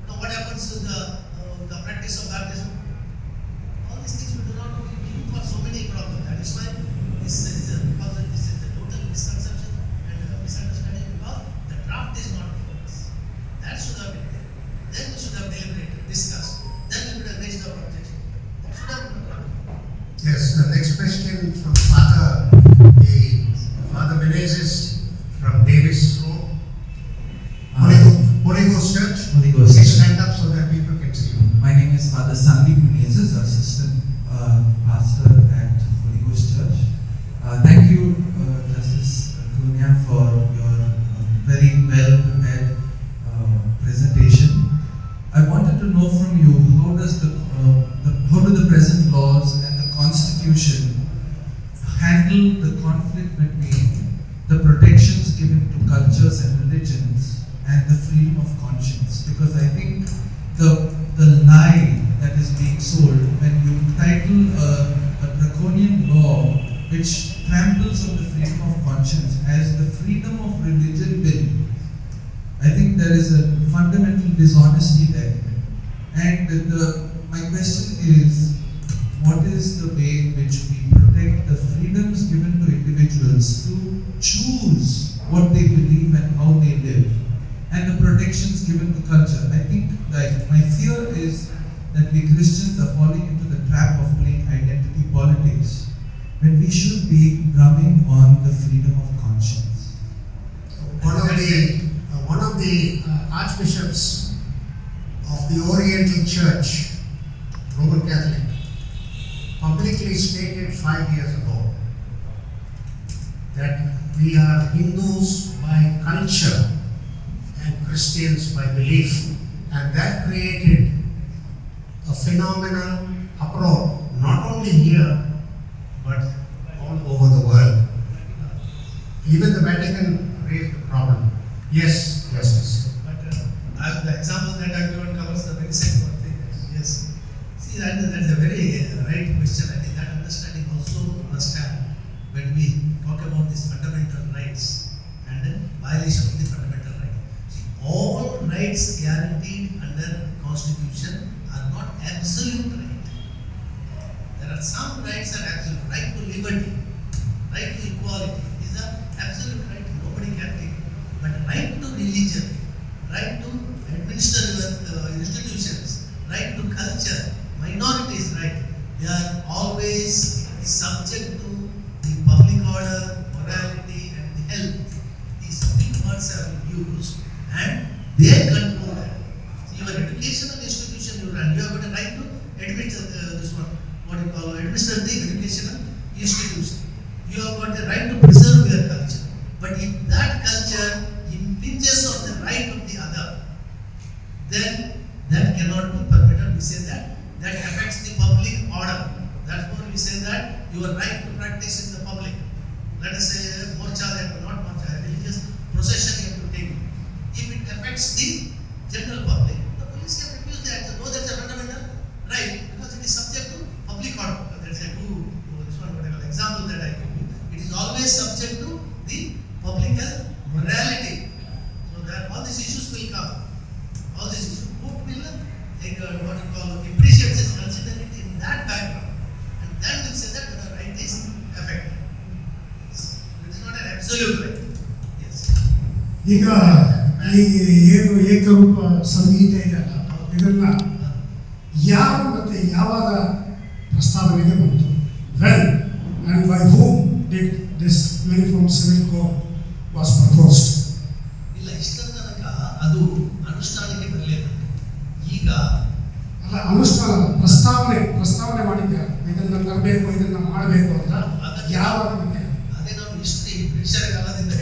Now what happens to the practice of baptism? All these things we do not know. We look for so many problems. That is why this is a total misconception and misunderstanding because the draft is not before us. That should have been there. Then we should have deliberated, discussed. Then we would have raised our objection. question from Father Menezes from Davis Road. Holy Ghost Church. Holy Ghost Please Church. stand up so that people can see you. My name is Father Sandeep Menezes, Assistant Pastor at Holy Ghost Church. Thank you, Justice Cunha, for your very well prepared presentation. I wanted to know from you, how do the present laws and the Constitution handle the conflict between the protections given to cultures and religions and the freedom of conscience? Because I think the lie that is being sold when you title a draconian law which tramples on the freedom of conscience as the freedom of religion bill, I think there is a fundamental dishonesty there. And my question is, what is the way in which we protect the freedoms given to individuals to choose what they believe and how they live, and the protections given to culture? I think that my fear is that we Christians are falling into the trap of playing identity politics when we should be drumming on the freedom of conscience. One of the archbishops of the Oriental Church, Roman Catholic, publicly stated 5 years ago that we are Hindus by culture and Christians by belief, and that created a phenomenal uproar, not only here but all over the world. Even the Vatican raised the problem. Yes, Justice. But the example that I have given covers the very same thing. Yes. See, that's a very right question. I think that understanding also must have when we talk about these fundamental rights and violation of the fundamental right. See, all rights guaranteed under Constitution are not absolute right. There are some rights that are absolute. Right to liberty, right to equality. These are absolute right. Nobody can take. But right to religion, right to administer institutions, right to culture, minorities' right, they are always subject to the public order, morality, and the health. These big words have been used, and they control that. So your educational institution you run, you have got a right to administer administer the educational institution. You have got the right to preserve your culture. But if that culture impinges on the right of the other, then that cannot be permitted. We say that affects the public order. Therefore, we say that your right to practice in the public. Let us say morcha, not morcha, religious procession you have to take. If it affects the general public, the police can refuse the action. Though there is a fundamental right, because it is subject to public order. There is a example that I give you. It is always subject to the public health, morality. So that all these issues will come. All these issues. Court will take appreciate this, consider it in that background, and then will say that the right is affected. It is not an absolute right. Yes. ಈಗ ಈ ಏನು ಏಕರೂಪ ಸಂಹಿತೆ ಇದೆಯಲ್ಲ, ಇದನ್ನ ಯಾರು ಮತ್ತೆ ಯಾವಾಗ ಪ್ರಸ್ತಾವನೆಗೆ ಬಂತು? When and by whom did this Uniform Civil Code was proposed? ಇಲ್ಲ, ಇಷ್ಟರ ತನಕ ಅದು ಅನುಷ್ಠಾನಕ್ಕೆ ಬರಲಿಲ್ಲ. ಈಗ ಅಲ್ಲ, ಅನುಷ್ಠಾನ ಪ್ರಸ್ತಾವನೆ ಮಾಡಿದ್ಯಾರು? ಇದನ್ನ ತರಬೇಕು, ಇದನ್ನ ಮಾಡಬೇಕು ಅಂತ ಯಾವಾಗ? ಅದೇ ನಾವು ಬ್ರಿಟಿಷರ ಕಾಲದಿಂದ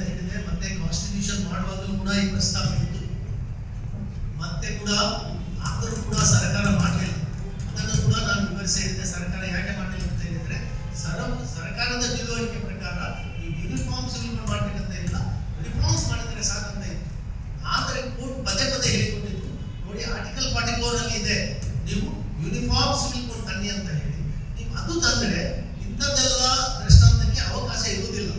ಹೇಳಿದೆ. ಮತ್ತೆ ಕಾನ್ಸ್ಟಿಟ್ಯೂಷನ್ ಮಾಡುವಾಗಲೂ ಕೂಡ ಈ ಪ್ರಸ್ತಾವ ಇತ್ತು. ಮತ್ತೆ ಕೂಡ ಆದರೂ ಕೂಡ ಸರ್ಕಾರ ಮಾಡಲಿಲ್ಲ. ಅದನ್ನು ಕೂಡ ನಾನು ವಿವರಿಸಿ ಹೇಳಿದ್ದೆ. ಸರ್ಕಾರ ಯಾಕೆ ಮಾಡಲಿಲ್ಲ ಅಂತ ಹೇಳಿದ್ರೆ, ಸರ್ಕಾರದ ತಿಳುವಳಿಕೆ ಪ್ರಕಾರ ಈ ಯೂನಿಫಾರ್ಮ್ ಸಿವಿಲ್ ಕೋಡ್ ಮಾಡಬೇಕಂತ ಇಲ್ಲ, ರಿಫಾರ್ಮ್ಸ್ ಮಾಡಿದರೆ ಸಾಕಂತ ಇತ್ತು. ಆದರೆ ಕೋರ್ಟ್ ಪದೇ ಹೇಳಿಕೊಟ್ಟಿತ್ತು, ನೋಡಿ ಆರ್ಟಿಕಲ್ 44 ಅಲ್ಲಿ ಇದೆ, ನೀವು ಯೂನಿಫಾರ್ಮ್ ಸಿವಿಲ್ ಕೋಡ್ ತನ್ನಿ ಅಂತ ಹೇಳಿ. ನೀವು ಅದು ತಂದರೆ ಇಂಥದ್ದೆಲ್ಲ ದೃಷ್ಟಾಂತಕ್ಕೆ ಅವಕಾಶ ಇರುವುದಿಲ್ಲ.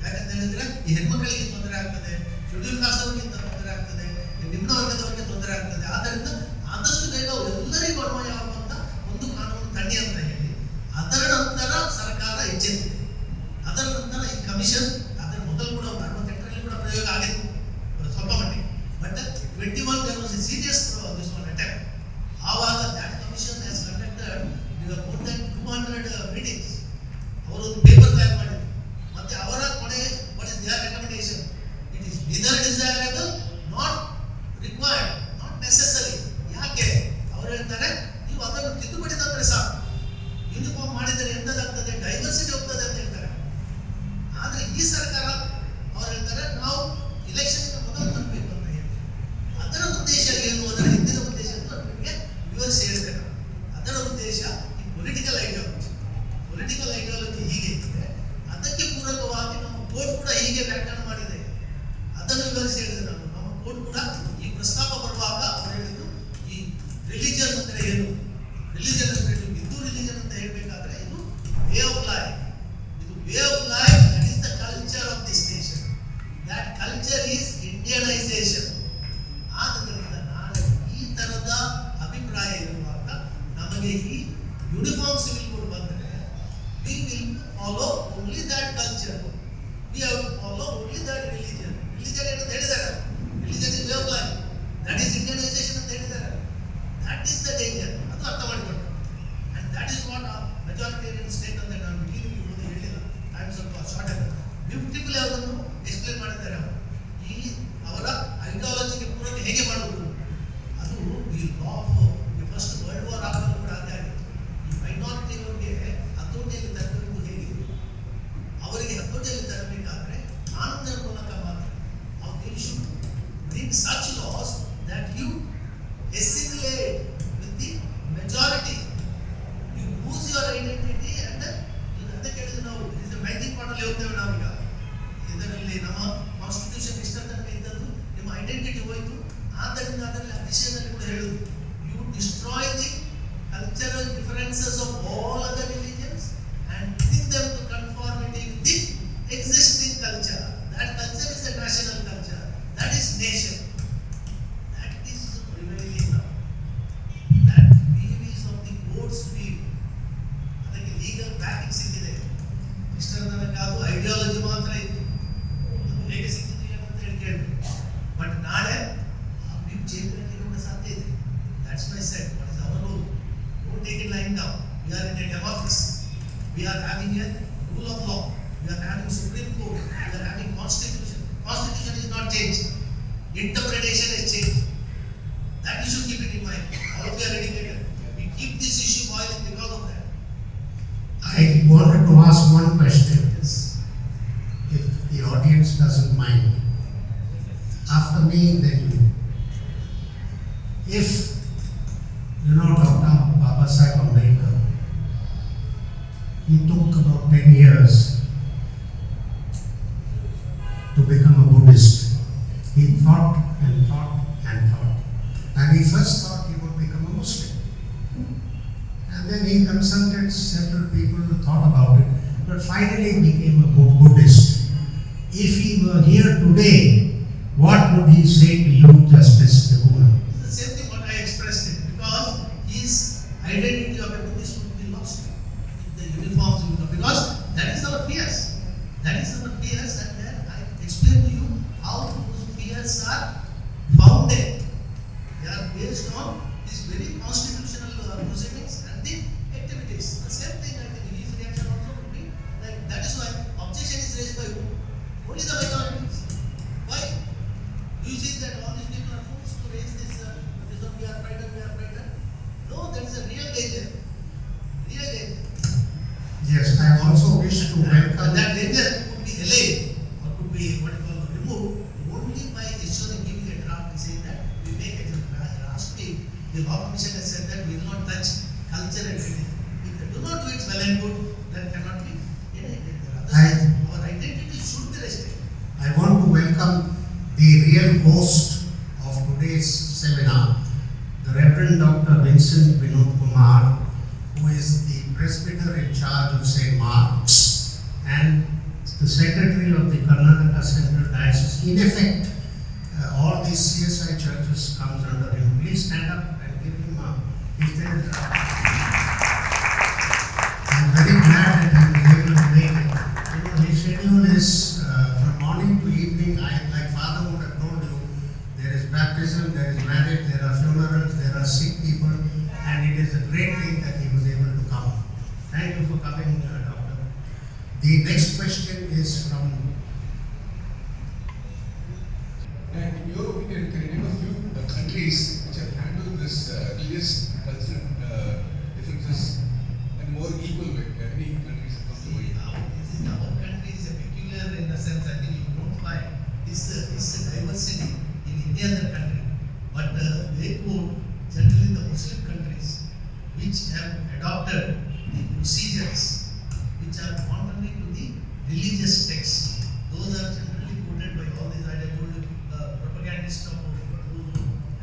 ಯಾಕಂತ ಹೇಳಿದ್ರೆ ಈ ಹೆಣ್ಮಕ್ಕಳಿಗೆ ತೊಂದರೆ ಆಗ್ತದೆ, ಶೆಡ್ಯೂಲ್ ಕಾಸ್ಟ್ ಅವರಿಗೆ ತೊಂದರೆ ಆಗ್ತದೆ, ನಿಮ್ನ ವರ್ಗದವರಿಗೆ ತೊಂದರೆ ಆಗ್ತದೆ. ಆದ್ದರಿಂದ ಆದಷ್ಟು ಬೇಗ ಎಲ್ಲರಿಗೂ ಅನ್ವಯವಾಗುವಂತ ಒಂದು ಕಾನೂನು ತನ್ನಿ ಅಂತ ಹೇಳಿ ಅದರ ನಂತರ ಸರ್ಕಾರ ಎಚ್ಚೆತ್ತಿದೆ. ಅದರ ನಂತರ ಈ ಕಮಿಷನ್ ಅದರ ಮೊದಲು ಕೂಡ 68ರಲ್ಲಿ ಕೂಡ ಪ್ರಯೋಗ ಆಗಿತ್ತು ಸ್ವಲ್ಪ ಮಟ್ಟಿಗೆ. But 21 there was a serious this one attack. ಆವಾಗ that commission has conducted more than 200 ಉದ್ದೇಶ ಈ ಪೊಲಿಟಿಕಲ್ ಐಡಿಯಾಲಜಿ ಹೀಗೆ ಇದೆ, ಅದಕ್ಕೆ ಪೂರಕವಾಗಿ ನಮ್ಮ ಕೋರ್ಟ್ ಕೂಡ ಹೀಗೆ ವ್ಯಾಖ್ಯಾನ ಮಾಡಿದೆ. ಅದನ್ನು ವಿವರಿಸಿ ಹೇಳಿದೆ ನಾನು. ನಮ್ಮ ಕೋರ್ಟ್ ಕೂಡ ಈ ಪ್ರಸ್ತಾಪ ಬರುವಾಗ ಅವರು ಹೇಳಿದ್ದು ಈ ರಿಲಿಜನ್ ಅಂದರೆ ಏನು, ರಿಲಿಜನ್ ಅಂದರೆ ಹಿಂದೂ ರಿಲಿಜನ್ ಅಂತ ಹೇಳಬೇಕಾದ್ರೆ ಇದು ವೇ ಆಫ್ ಲೈಫ್, ಇದು way of life, that is the culture of this nation, that culture is Indianisation. ಆದ್ದರಿಂದ ನಾಳೆ ಈ ತರದ ಅಭಿಪ್ರಾಯ ಇರುವಾಗ ನಮಗೆ ಈ ಯೂನಿಫಾರ್ಮ್ ಸಿವಿಲ್ ಕೋಡ್ ಬಂದರೆ we will follow only that culture, we have to follow only that religion. Religion ಏನು ಹೇಳಿದ್ದಾರೆ, religion is way of life, that is Indianization ಅಂತ ಹೇಳಿದ್ದಾರೆ. That is the danger. ಅದು ಅರ್ಥ ಮಾಡಿಕೊಂಡು, and that is what majoritarian state ಅಂತ ನಾನು ಮುಂದೆ ಹೇಳಿಲ್ಲ, ಟೈಮ್ ಸ್ವಲ್ಪ ಶಾರ್ಟ್ ಆಗಿದೆ. ಬ್ಯೂಟಿಫುಲ್ ಅದನ್ನು ಎಕ್ಸ್ಪ್ಲೇನ್ ಮಾಡಿದ್ದಾರೆ ಅವರು. ಈ ಅವರ ಐಡಿಯಾಲಜಿಗೆ ಪೂರಕ ಹೇಗೆ ಮಾಡುವುದು, ಅದು ಈ law of first world war ಆದಾಗ ಕೂಡ ಅದೇ ಆಗಿತ್ತು. ಈ ಮೈನಾರಿಟಿ ಅವರಿಗೆ ಹತೋಟಿಯಲ್ಲಿ ತರಬೇಕು ಹೇಗೆ, ಅವರಿಗೆ ಹತೋಟಿಯಲ್ಲಿ ತರಬೇಕಾದ್ರೆ ಕಾನೂನಿನ ಮೂಲಕ ಮಾತ್ರ. They should bring such laws that you assimilate with the majority, you lose your identity and ಅದಕ್ಕೆ ಹೇಳಿದ್ರೆ ನಾವು ಇದು ಮ್ಯಾಜಿಕ್ ಮಾಡಲ್ಲಿ ಹೋಗ್ತೇವೆ ನಾವೀಗ. ಇದರಲ್ಲಿ ನಮ್ಮ ಕಾನ್ಸ್ಟಿಟ್ಯೂಷನ್ ಇಷ್ಟರ ತನಕ ಇದ್ದದ್ದು ನಿಮ್ಮ ಐಡೆಂಟಿಟಿ ಹೋಯಿತು. ಆದ್ದರಿಂದ ಅದರಲ್ಲಿ ಆ ವಿಷಯದಲ್ಲಿ ಕೂಡ ಹೇಳುದು, you destroy the cultural differences of all other religions and bring them to conformity with the existing culture. That culture is the national culture, that is nation, that is prevailing now. That view is of the court's view, ಅದಕ್ಕೆ legal backing ಸಿಕ್ಕಿದೆ. ಇಷ್ಟರ ತನಕ ಅದು ideology ಮಾತ್ರ ಇತ್ತು, ಅದು ಹೇಗೆ ಸಿಕ್ಕಿದೆ ಅಂತ ಹೇಳಿ ಕೇಳಬೇಕು. ಬಟ್ ನಾಳೆ ಆ ವ್ಯೂ ಚೇಂಜ್ ಆಗಿರುವ ಸಾಧ್ಯ ಇದೆ. That's why I said, what is our role? Don't take it lying down. We are in a democracy. We are having a rule of law. We are having Supreme Court. We are having Constitution. Constitution is not changed. Interpretation is changed. That you should keep it in mind. All of you are educated. We keep this issue boiling because of that. I wanted to ask one question, if the audience doesn't mind. After me, then you. If you know Dr. Baba Sahib Ambedkar, he took about 10 years to become a Buddhist. He thought and thought and thought. And he first thought he would become a Muslim. And then he consulted several people who thought about it, but finally became a Buddhist. If he were here today, what would he say to you, Justice Cunha? It's the same thing what I expressed it, because his identity of a Buddhist would be lost if the uniforms will come, because that is our fears. That is our fears, and then I explained to you how those fears are founded. They are based on these very constitutional proceedings and the activities. The same thing I think his reaction also would be like, that is why objection is raised by who? Only the minorities. Why? Do you see that all these people are forced to raise this we are frightened, we are frightened? No, that is a real danger. Real danger. Yes, I also wish to welcome That danger could be allayed or could be what you call removed only by issuing, giving a draft and saying that we make it. Last week, the Law Commission has said that we will not touch culture and religion. If they do not do it well and good, then cannot be enacted. Our identity should be respected. I want to welcome the real host of today's seminar, the Reverend Dr. Vincent Vinod Kumar, who is the presbyter in charge of St.Mark's and the secretary of the Karnataka Central Diocese. In effect, all these CSI churches comes under him. Please stand up and give him a. I'm very glad that he was able to make it. You know, his schedule is from morning to evening. Like Father would have told you, there is baptism, there is marriage, there are funerals, there are sick people, and it is a great thing that he was able to come. Thank you for coming, Doctor. The next question is from. And in your opinion, can you name a few countries which have handled this religious cultural differences in a more equal way? Any countries that come to mind? Our country is a peculiar in the sense I think you don't find this diversity in any other country. But they quote generally the Muslim countries, which which have adopted the procedures which are contrary to the religious texts. Those are generally quoted by all these, I told you, propagandists of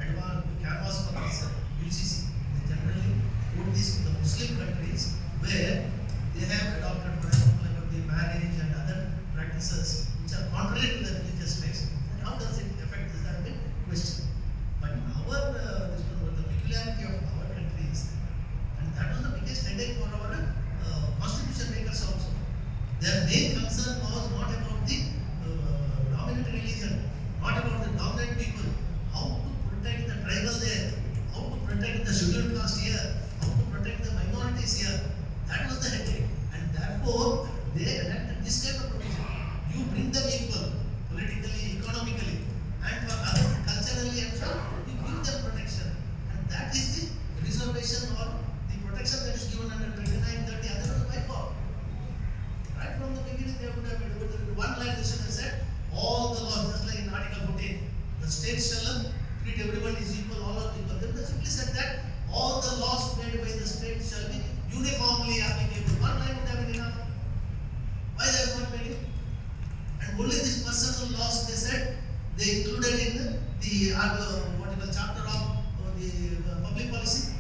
advanced canvas for this UCC. They generally quote this to the Muslim countries where they have adopted, for example, about the marriage and other practices which are contrary to the religious text. And how does it affect this? That been question. But this was the peculiarity of our country is that, and that was the biggest headache for our constitution makers also. Their main concern was not about the dominant religion, not about the dominant people, how to protect the tribal there, how to protect the scheduled caste here, how to protect the minorities here. That was the headache, and therefore they enacted this kind of provision. You bring them equal, politically, economically, and for others, culturally and so you give them protection. And that is the reservation or the protection that is given under 29, 30, other was by law. Right from the beginning, they would have one line they should have said, all the laws, just like in Article 14, the state shall treat everyone is equal, all are equal. They would have simply said that all the laws made by the state shall be uniformly applicable. One line would have been enough. Why they have not made it? And only these personal laws, they said, they included in the chapter of the public policy.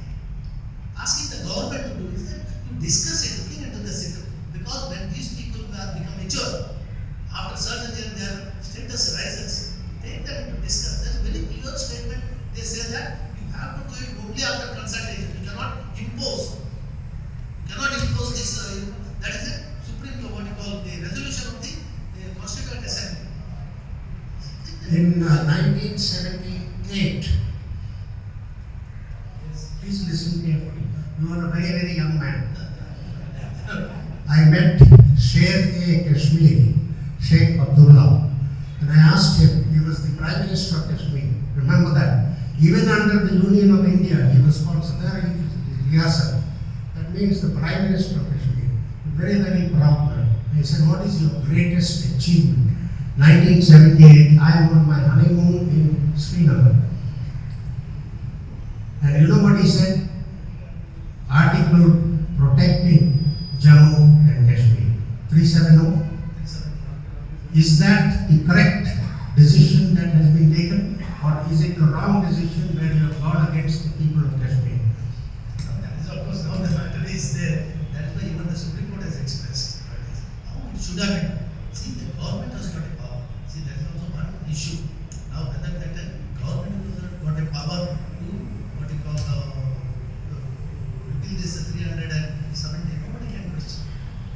Asking the government to do is that to discuss it, looking into the system. Because when these people have become mature, after a certain year their status rises, take them to discuss. There's a very clear statement. They say that you have to do it only after consultation. You cannot impose. You cannot impose this. That is the Supreme Court, what you call the resolution of the Constituent Assembly. In 1978, please listen carefully. You are a very, very young man. I met Kashmiri, Sheikh Abdullah, and I asked him, he was the Prime Minister of Kashmir, remember that. Even under the Union of India, he was called Sadar Riyasat. That means the Prime Minister of Kashmir. Very, very proud man. I said, what is your greatest achievement? 1978, I am on my honeymoon in Srinagar. And you know what he said? Article protecting Jammu and Kashmir. 370. Is that the correct decision that has been taken? Or is it the wrong decision where you have gone against the people of Kashmir? That is, of course, now the matter is there. That is why even the Supreme Court has expressed how it should have been. See, the government has got a power. See, that is also one issue. Now, whether that government has got a power to what you call repeal this 370, nobody can question.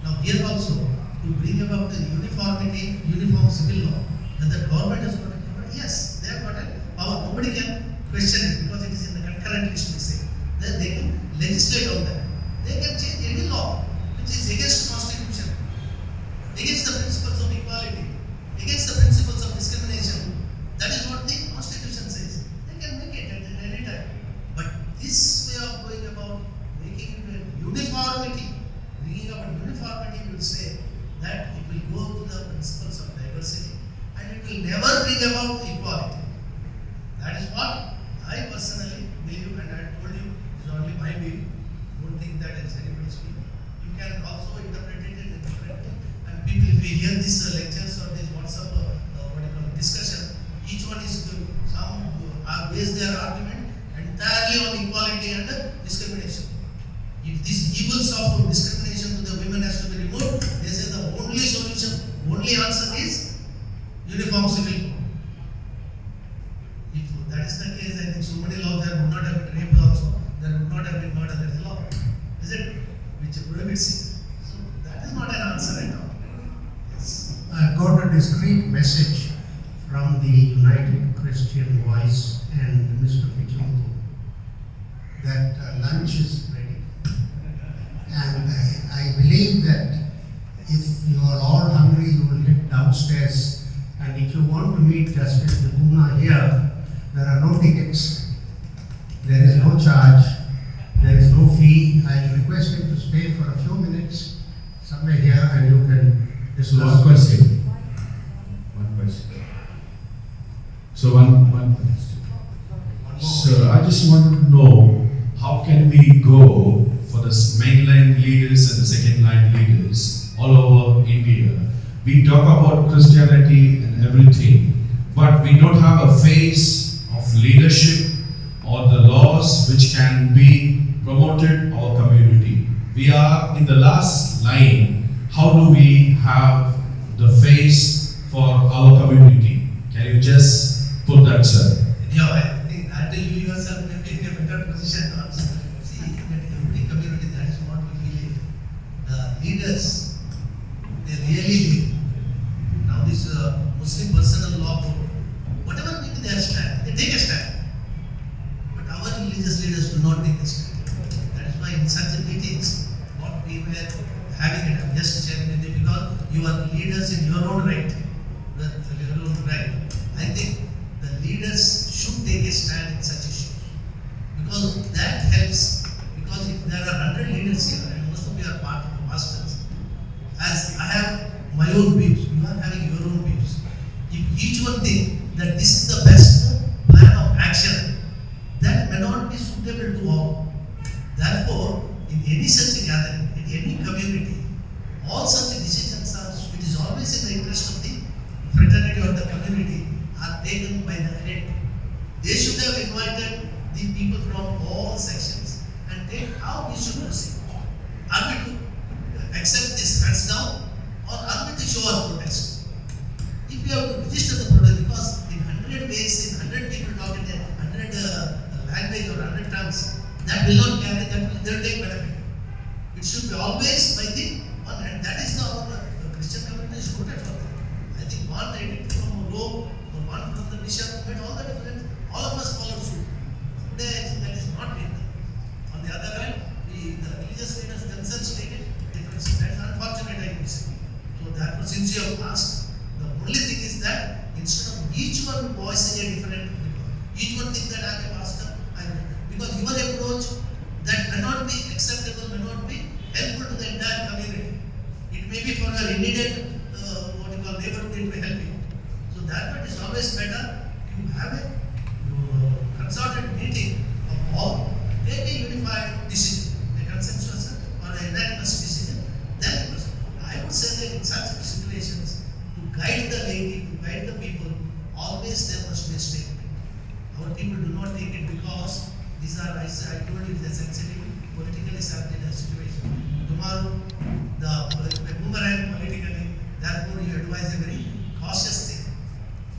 Now, here also, to bring about the uniform civil law, that the government has got a power. Yes, they have got a power. Nobody can question it because it is in the concurrent list, we say. Then they can legislate on that. They can change any law which is against the Constitution, against the principles of equality, against the principles of discrimination. That is what the Constitution says. They can make it at any time. But this way of going about making it uniformity, bringing about uniformity will say that it will go to the principles of diversity and it will never bring about equality. That is what I personally believe, and I told you it is only my view. Don't think that is anybody's view. You can also interpret it in a different way. And people, if we hear these lectures or this WhatsApp discussion, each one is good. Some base their argument entirely on equality and discrimination. If these evils of discrimination to the women has to be removed, they say the only solution, only answer is uniform civil code. If that is the case, I think so many laws there would not have been rape also, there would not have been murder. There is a law, is it? Which prohibits it. So that is not an answer at all. Yes. I got a discreet message from the United Christian Voice and Mr. Ecumenical that lunch is ready. And I believe that if you are all hungry, you will get downstairs. And if you want to meet Justice Cunha here, there are no tickets, there is no charge, there is no fee. I request you to stay for a few minutes somewhere here and you can discuss. So one question. So one question. So I just want to know, how can we go We talk about Christianity and everything, but we don't have a face of leadership or the laws which can be promoted our community. We are in the last line. How do we have the face for our community? Can you just put that, sir? Yeah, I think that you yourself may be in a better position to answer. See, in every community, that is what we feel. The leaders, they really lead. Now this Muslim personal law code, whatever may be their stand, they take a stand. But our religious leaders do not take a stand. That is why in such meetings, what we were having it, I'm just sharing with you because you are leaders in your own right. Your own right. I think the leaders should take a stand in such issues. Because that helps. Because if there are 100 leaders here, and most of you are part of the pastors, as I have my own views, you are having your own views. If each one think that this is the best plan of action, that may not be suitable to all. Therefore, in any such gathering, in any community, all such decisions are, it is always in the interest of the fraternity or the community, are taken by the head. They should have invited the people from all sections and take how we should proceed. Are we to accept this hands down or are we to show our protest? If we have to register the protest, because in 100 ways, in 100 people talk in 100 language or 100 tongues, that will not carry, they will take benefit. It should be always by the one, and that is our Christian community is rooted for that. I think one edict from Rome or one from the bishop made all the difference. All of us followed suit. Today I think that is not being done. On the other hand, the religious leaders themselves take it different. That is unfortunate, I would say. So therefore, since you have asked, the only thing is that instead of each one voicing a different, each one think that I am a pastor, because your approach that may not be acceptable, may not be helpful to the entire community. It may be for your immediate what you call neighborhood, it may help you. So therefore, it is always better to have a concerted meeting of all, take a unified decision, a consensus or a unanimous decision. Then I would say that in such situations, to guide the laity, to guide the people, always there must be a statement. Our people do not take it because these are, I told you, the sensitive, politically sensitive situation. Tomorrow, the boomerang politically, therefore you advise a very cautious thing.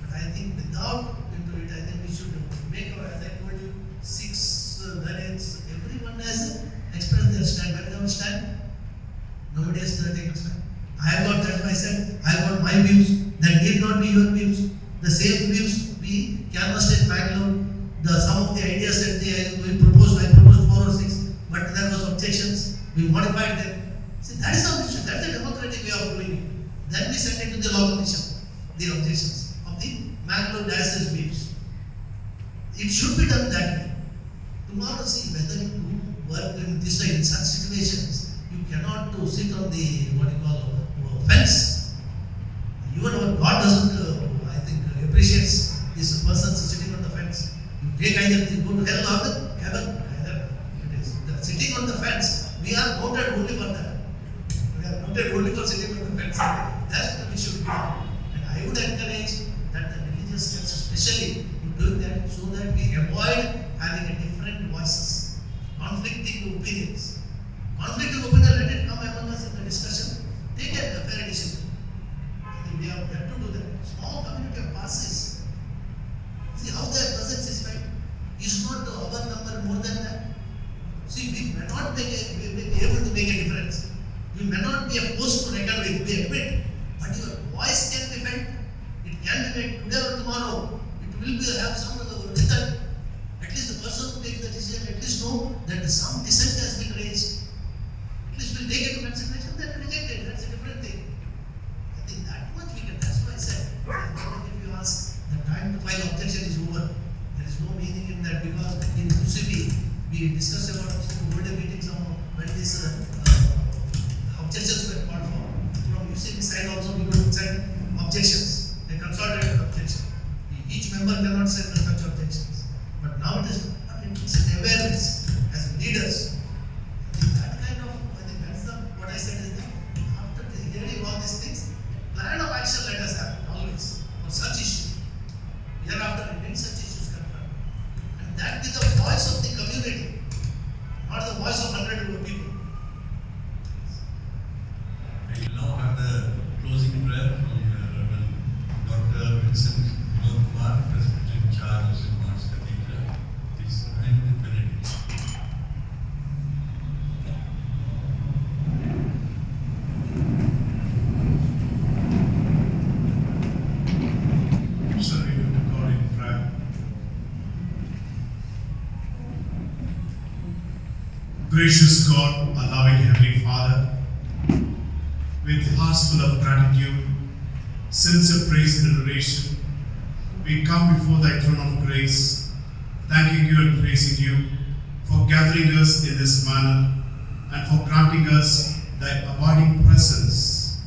But I think without into it, I think we should make our, as I told you, 6 variants. Everyone has expressed their stand. Where is our stand? Nobody has taken a stand. I have got, that's why I said, I have got my views. That need not be your views. The same views we canvassed in Bangalore. Some of the ideas that we proposed, I proposed 4 or 6, but there was objections. We modified them. See, that is our mission. That is a democratic way of doing it. Then we send it to the law commission, the objections of the Bangalore diocese views. It should be done that way. Tomorrow, see whether you do work in this way in such situations, you cannot sit on the what you call fence. Even our God doesn't, I think, appreciates this person sitting on the fence. You take either you go to hell or the heaven. Either it is sitting on the fence. We are voted only for that. We are voted only for sitting on the fence. That's what we should do. And I would encourage that the religious sects, especially, in doing that, so that we avoid having a different voices, conflicting opinions. Conflicting opinion, let it come among us in the discussion. Take a fair decision. I think we have to do that. Small community of passes. See how their presence is felt. Is not our number more than that? See, we may not be able to make a difference. You may not be a force to reckon with, we admit, but your voice can be felt. It can be made today or tomorrow. It will be have some result. At least the person who takes the decision at least know that some dissent has been raised. At least we'll take it into consideration, then reject it. That's a different thing. I think that much we can. That's why I said, if you ask, the time to file objection is over. There is no meaning in that because in UCB, we discussed about golden meetings when these objections were called for. From UCB side also we don't send objections, a consolidated objection. Each member cannot send such objections. But now it's an awareness as leaders. Gracious God, our loving Heavenly Father, with hearts full of gratitude, sincere praise and adoration, we come before thy throne of grace, thanking you and praising you for gathering us in this manner and for granting us thy abiding presence.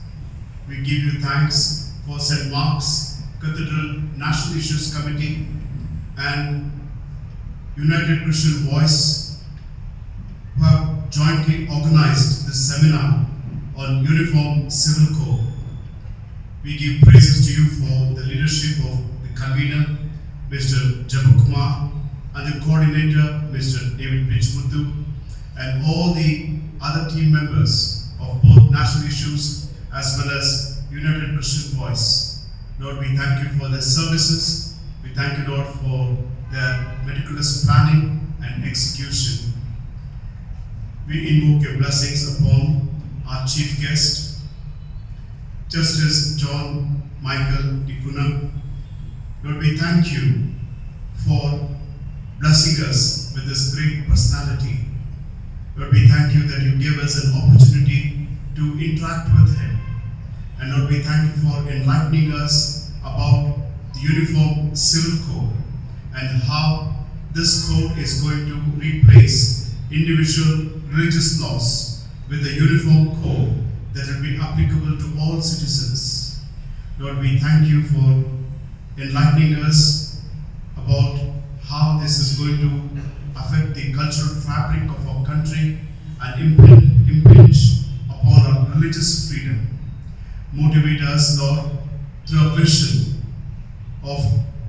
We give you thanks for St.Mark's Cathedral National Issues Committee and United Christian Voice, who have jointly organized this seminar on Uniform Civil Code. We give praises to you for the leadership of the convener, Mr. Cunha, and the coordinator, Mr. David Pichmuthu, and all the other team members of both national issues as well as United Christian Voice. Lord, we thank you for their services. We thank you, Lord, for their meticulous planning and execution. We invoke your blessings upon our chief guest, Justice John Michael Cunha. Lord, we thank you for blessing us with this great personality. Lord, we thank you that you gave us an opportunity to interact with him. And Lord, we thank you for enlightening us about the Uniform Civil Code and how this code is going to replace individual religious laws with a uniform code that will be applicable to all citizens. Lord, we thank you for enlightening us about how this is going to affect the cultural fabric of our country and impinge upon our religious freedom. Motivate us, Lord, through a vision of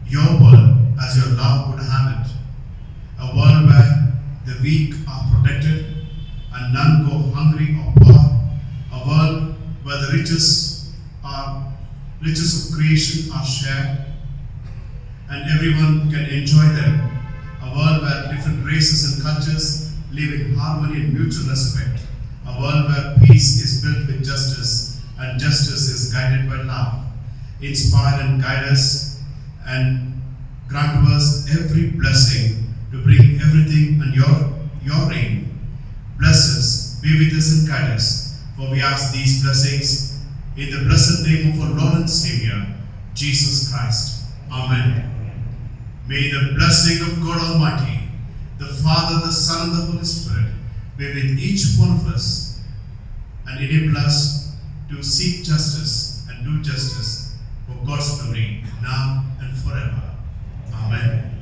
your world as your love would have it. A world where the weak are protected and none go hungry or poor. A world where the riches of creation are shared and everyone can enjoy them. A world where different races and cultures live in harmony and mutual respect. A world where peace is built with justice and justice is guided by love. Inspire and guide us and grant to us every blessing to bring everything under your reign. Bless us, be with us and guide us. For we ask these blessings in the blessed name of our Lord and Savior, Jesus Christ. Amen. May the blessing of God Almighty, the Father, the Son, and the Holy Spirit be with each one of us and enable us to seek justice and do justice for God's glory now and forever. Amen.